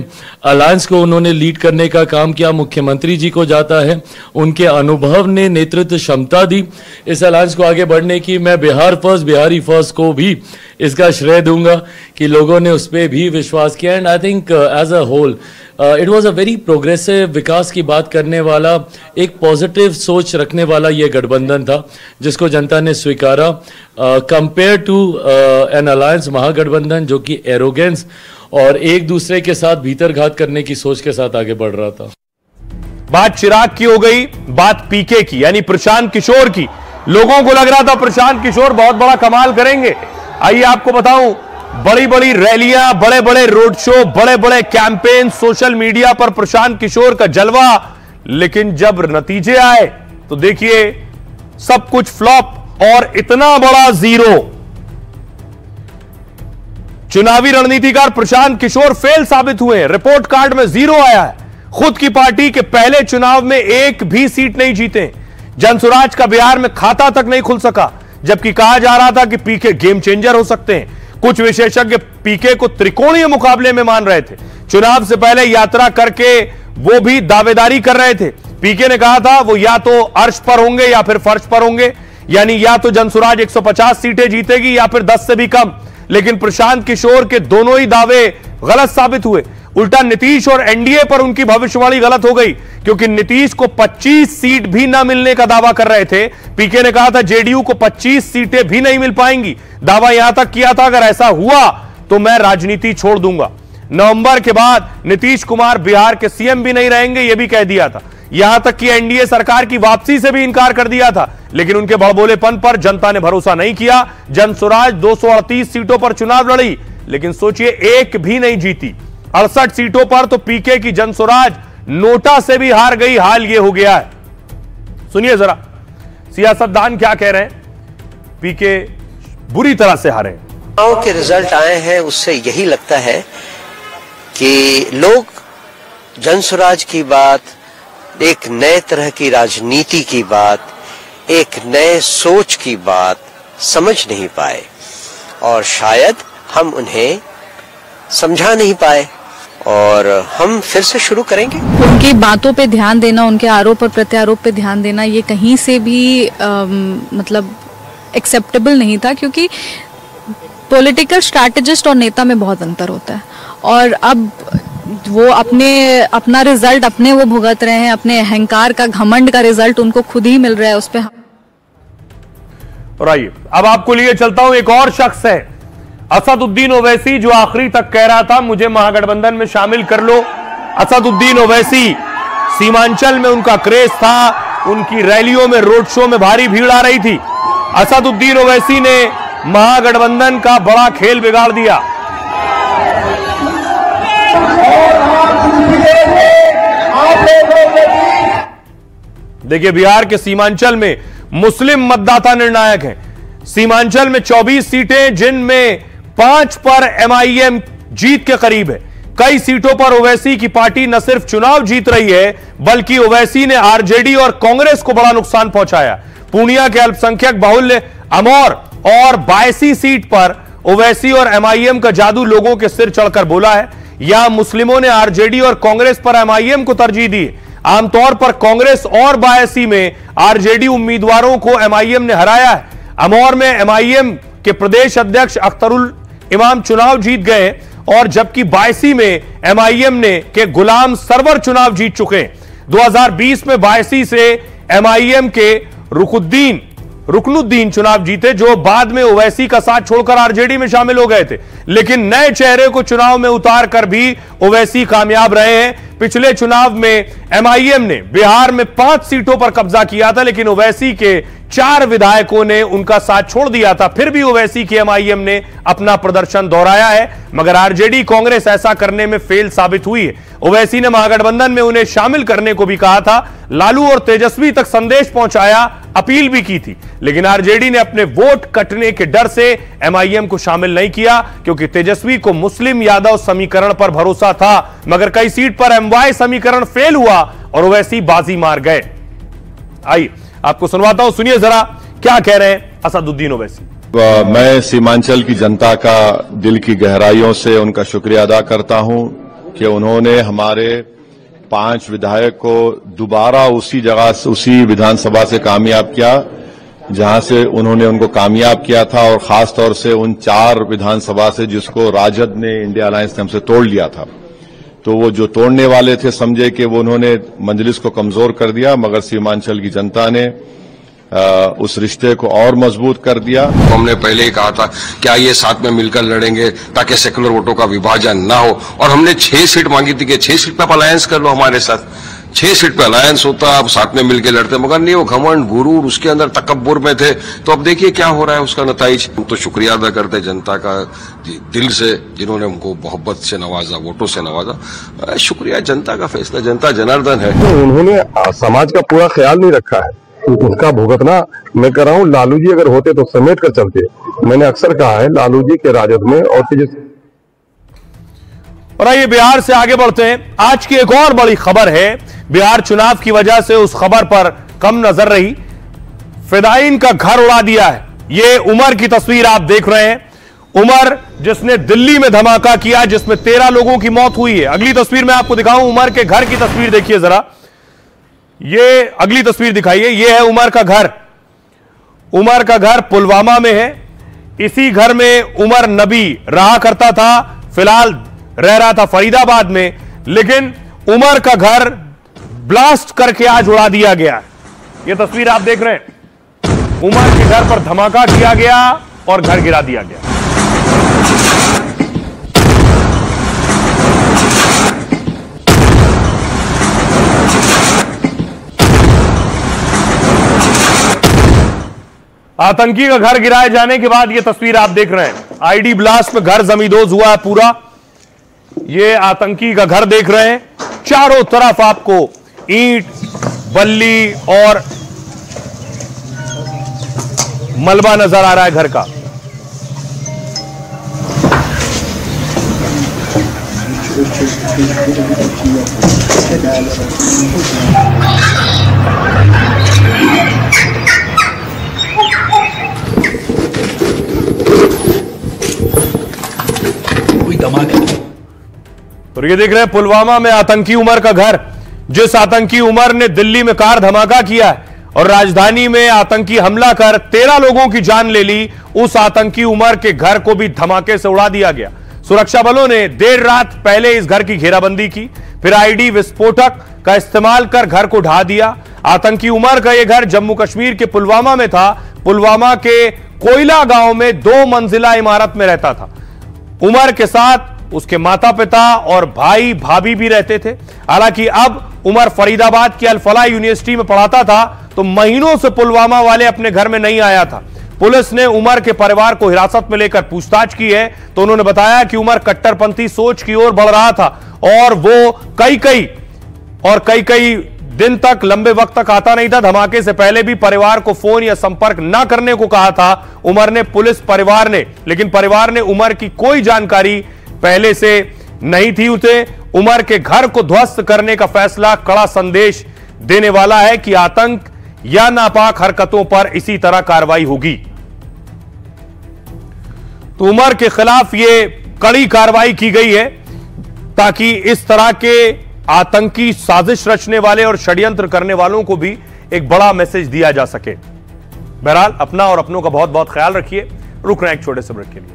अलायंस को उन्होंने लीड करने का काम किया, मुख्यमंत्री जी को जाता है। उनके अनुभव ने नेतृत्व क्षमता दी इस अलायंस को आगे बढ़ने की। मैं बिहार फर्स्ट, बिहारी फर्स्ट को भी इसका श्रेय दूंगा कि लोगों ने उस पर भी विश्वास किया। And I think as a whole it was a very progressive, विकास की बात करने वाला, एक पॉजिटिव सोच रखने वाला ये गठबंधन था, जिसको जनता ने स्वीकारा कंपेयर टू एन अलायंस महागठबंधन जो कि एरोगेंस और एक दूसरे के साथ भीतर घात करने की सोच के साथ आगे बढ़ रहा था। बात चिराग की हो गई, बात पीके की यानी प्रशांत किशोर की। लोगों को लग रहा था प्रशांत किशोर बहुत बड़ा कमाल करेंगे। आइए आपको बताऊं, बड़ी बड़ी रैलियां, बड़े बड़े रोड शो, बड़े बड़े कैंपेन, सोशल मीडिया पर प्रशांत किशोर का जलवा, लेकिन जब नतीजे आए तो देखिए सब कुछ फ्लॉप और इतना बड़ा जीरो। चुनावी रणनीतिकार प्रशांत किशोर फेल साबित हुए। रिपोर्ट कार्ड में 0 आया है। खुद की पार्टी के पहले चुनाव में एक भी सीट नहीं जीते। जनसुराज का बिहार में खाता तक नहीं खुल सका, जबकि कहा जा रहा था कि पीके गेम चेंजर हो सकते हैं। कुछ विशेषज्ञ पीके को त्रिकोणीय मुकाबले में मान रहे थे। चुनाव से पहले यात्रा करके वो भी दावेदारी कर रहे थे। पीके ने कहा था वो या तो अर्श पर होंगे या फिर फर्श पर होंगे, यानी या तो जनसुराज 150 सीटें जीतेगी या फिर 10 से भी कम। लेकिन प्रशांत किशोर के दोनों ही दावे गलत साबित हुए। उल्टा नीतीश और एनडीए पर उनकी भविष्यवाणी गलत हो गई, क्योंकि नीतीश को 25 सीट भी ना मिलने का दावा कर रहे थे। पीके ने कहा था जेडीयू को 25 सीटें भी नहीं मिल पाएंगी। दावा यहां तक किया था अगर ऐसा हुआ तो मैं राजनीति छोड़ दूंगा। नवंबर के बाद नीतीश कुमार बिहार के सीएम भी नहीं रहेंगे, यह भी कह दिया था। यहां तक कि एनडीए सरकार की वापसी से भी इनकार कर दिया था। लेकिन उनके बड़बोलेपन पर जनता ने भरोसा नहीं किया। जनसुराज 238 सीटों पर चुनाव लड़ी, लेकिन सोचिए एक भी नहीं जीती। 68 सीटों पर तो पीके की जनसुराज नोटा से भी हार गई। हाल यह हो गया है। सुनिए जरा सियासतदान क्या कह रहे हैं। पीके बुरी तरह से हारे। चुनाव के रिजल्ट आए हैं, उससे यही लगता है कि लोग जनसुराज की बात, एक नए तरह की राजनीति की बात, एक नए सोच की बात समझ नहीं पाए और शायद हम उन्हें समझा नहीं पाए, और हम फिर से शुरू करेंगे। उनकी बातों पे ध्यान देना, उनके आरोप और प्रत्यारोप पे ध्यान देना, ये कहीं से भी मतलब एक्सेप्टेबल नहीं था, क्योंकि पॉलिटिकल स्ट्रैटेजिस्ट और नेता में बहुत अंतर होता है। और अब वो अपना रिजल्ट अपने वो भुगत रहे हैं, अपने अहंकार का, घमंड का रिजल्ट उनको खुद ही मिल रहा है। उस पे और आइए अब आपको लिए चलता हूं। एक और शख्स है असदुद्दीन ओवैसी, जो आखिरी तक कह रहा था मुझे महागठबंधन में शामिल कर लो। असदुद्दीन ओवैसी, सीमांचल में उनका क्रेज था, उनकी रैलियों में, रोड शो में भारी भीड़ आ रही थी। असदुद्दीन ओवैसी ने महागठबंधन का बड़ा खेल बिगाड़ दिया। देखिए बिहार के सीमांचल में मुस्लिम मतदाता निर्णायक हैं। सीमांचल में 24 सीटें, जिनमें 5 पर एमआईएम जीत के करीब है। कई सीटों पर ओवैसी की पार्टी न सिर्फ चुनाव जीत रही है, बल्कि ओवैसी ने आरजेडी और कांग्रेस को बड़ा नुकसान पहुंचाया। पूर्णिया के अल्पसंख्यक बाहुल्य अमौर और 82 सीट पर ओवैसी और एमआईएम का जादू लोगों के सिर चढ़कर बोला है। यहां मुस्लिमों ने आरजेडी और कांग्रेस पर एमआईएम को तरजीह दी। आमतौर पर कांग्रेस और 82 में आरजेडी उम्मीदवारों को एमआईएम ने हराया है। अमौर में एमआईएम के प्रदेश अध्यक्ष अख्तरुल इमाम चुनाव जीत गए, और जबकि 82 में एमआईएम ने के गुलाम सरवर चुनाव जीत चुके हैं। 2020 में 82 से एमआईएम के रुकनुद्दीन चुनाव जीते, जो बाद में ओवैसी का साथ छोड़कर आरजेडी में शामिल हो गए थे। लेकिन नए चेहरे को चुनाव में उतार कर भी ओवैसी कामयाब रहे हैं। पिछले चुनाव में एमआईएम ने बिहार में 5 सीटों पर कब्जा किया था, लेकिन ओवैसी के 4 विधायकों ने उनका साथ छोड़ दिया था। फिर भी ओवैसी की एमआईएम ने अपना प्रदर्शन दोहराया है, मगर आरजेडी कांग्रेस ऐसा करने में फेल साबित हुई है। ओवैसी ने महागठबंधन में उन्हें शामिल करने को भी कहा था। लालू और तेजस्वी तक संदेश पहुंचाया, अपील भी की थी, लेकिन आरजेडी ने अपने वोट कटने के डर से एमआईएम को शामिल नहीं किया, क्योंकि तेजस्वी को मुस्लिम यादव समीकरण पर भरोसा था। मगर कई सीट पर एमवाई समीकरण फेल हुआ और ओवैसी बाजी मार गए। आइए आपको सुनवाता हूं, सुनिए जरा क्या कह रहे हैं असदुद्दीन ओवैसी। मैं सीमांचल की जनता का दिल की गहराइयों से उनका शुक्रिया अदा करता हूं कि उन्होंने हमारे 5 विधायक को दोबारा उसी जगह, उसी विधानसभा से कामयाब किया जहां से उन्होंने उनको कामयाब किया था, और खास तौर से उन 4 विधानसभा से जिसको राजद ने, इंडिया अलायंस ने हमसे तोड़ लिया था। तो वो जो तोड़ने वाले थे समझे कि वो उन्होंने मंजलिस को कमजोर कर दिया, मगर सीमांचल की जनता ने उस रिश्ते को और मजबूत कर दिया। हमने पहले ही कहा था क्या ये साथ में मिलकर लड़ेंगे ताकि सेकुलर वोटों का विभाजन ना हो, और हमने 6 सीट मांगी थी कि 6 सीट पे आप अलायंस कर लो हमारे साथ। 6 सीट पे अलायंस होता, आप साथ में मिलकर लड़ते, मगर नहीं, वो घमंड, गुरूर, उसके अंदर तकब्बुर में थे। तो अब देखिए क्या हो रहा है उसका नताइज। हम तो शुक्रिया अदा करते जनता का दिल से, जिन्होंने हमको मोहब्बत से नवाजा, वोटों से नवाजा। शुक्रिया, जनता का फैसला, जनता जनार्दन है। तो उन्होंने समाज का पूरा ख्याल नहीं रखा है, उनका भुगतना मैं कर रहा हूँ। लालू जी अगर होते तो समेट कर चलते। मैंने अक्सर कहा है लालू जी के राजद में और और आइए बिहार से आगे बढ़ते हैं। आज की एक और बड़ी खबर है, बिहार चुनाव की वजह से उस खबर पर कम नजर रही, फिदायीन का घर उड़ा दिया है। ये उमर की तस्वीर आप देख रहे हैं, उमर जिसने दिल्ली में धमाका किया जिसमें 13 लोगों की मौत हुई है। अगली तस्वीर मैं आपको दिखाऊं, उमर के घर की तस्वीर देखिए जरा, ये अगली तस्वीर दिखाइए, ये है उमर का घर। उमर का घर पुलवामा में है। इसी घर में उमर नबी रहा करता था, फिलहाल रह रहा था फरीदाबाद में, लेकिन उमर का घर ब्लास्ट करके आज उड़ा दिया गया। यह तस्वीर आप देख रहे हैं, उमर के घर पर धमाका किया गया और घर गिरा दिया गया। आतंकी का घर गिराए जाने के बाद यह तस्वीर आप देख रहे हैं, आईडी ब्लास्ट में घर जमींदोज हुआ है पूरा। ये आतंकी का घर देख रहे हैं, चारों तरफ आपको ईंट, बल्ली और मलबा नजर आ रहा है घर का। तो ये देख रहे हैं पुलवामा में आतंकी उमर का घर, जिस आतंकी उमर ने दिल्ली में कार धमाका किया और राजधानी में आतंकी हमला कर 13 लोगों की जान ले ली, उस आतंकी उमर के घर को भी धमाके से उड़ा दिया गया। सुरक्षा बलों ने देर रात पहले इस घर की घेराबंदी की, फिर आईडी विस्फोटक का इस्तेमाल कर घर को ढा दिया। आतंकी उमर का यह घर जम्मू कश्मीर के पुलवामा में था। पुलवामा के कोयला गांव में 2 मंजिला इमारत में रहता था। उमर के साथ उसके माता पिता और भाई भाभी भी रहते थे। हालांकि अब उमर फरीदाबाद की अल-फलाह यूनिवर्सिटी में पढ़ाता था, तो महीनों से पुलवामा वाले अपने घर में नहीं आया था। पुलिस ने उमर के परिवार को हिरासत में लेकर पूछताछ की है, तो उन्होंने बताया कि उमर कट्टरपंथी सोच की ओर बढ़ रहा था और वो कई कई दिन तक, लंबे वक्त तक आता नहीं था। धमाके से पहले भी परिवार को फोन या संपर्क न करने को कहा था उमर ने, लेकिन परिवार ने उमर की कोई जानकारी पहले से नहीं थी। उसे उमर के घर को ध्वस्त करने का फैसला कड़ा संदेश देने वाला है कि आतंक या नापाक हरकतों पर इसी तरह कार्रवाई होगी। तो उमर के खिलाफ ये कड़ी कार्रवाई की गई है ताकि इस तरह के आतंकी साजिश रचने वाले और षड्यंत्र करने वालों को भी एक बड़ा मैसेज दिया जा सके। बहरहाल अपना और अपनों का बहुत बहुत ख्याल रखिए। रुक रहे हैं एक छोटे से ब्रेक के लिए।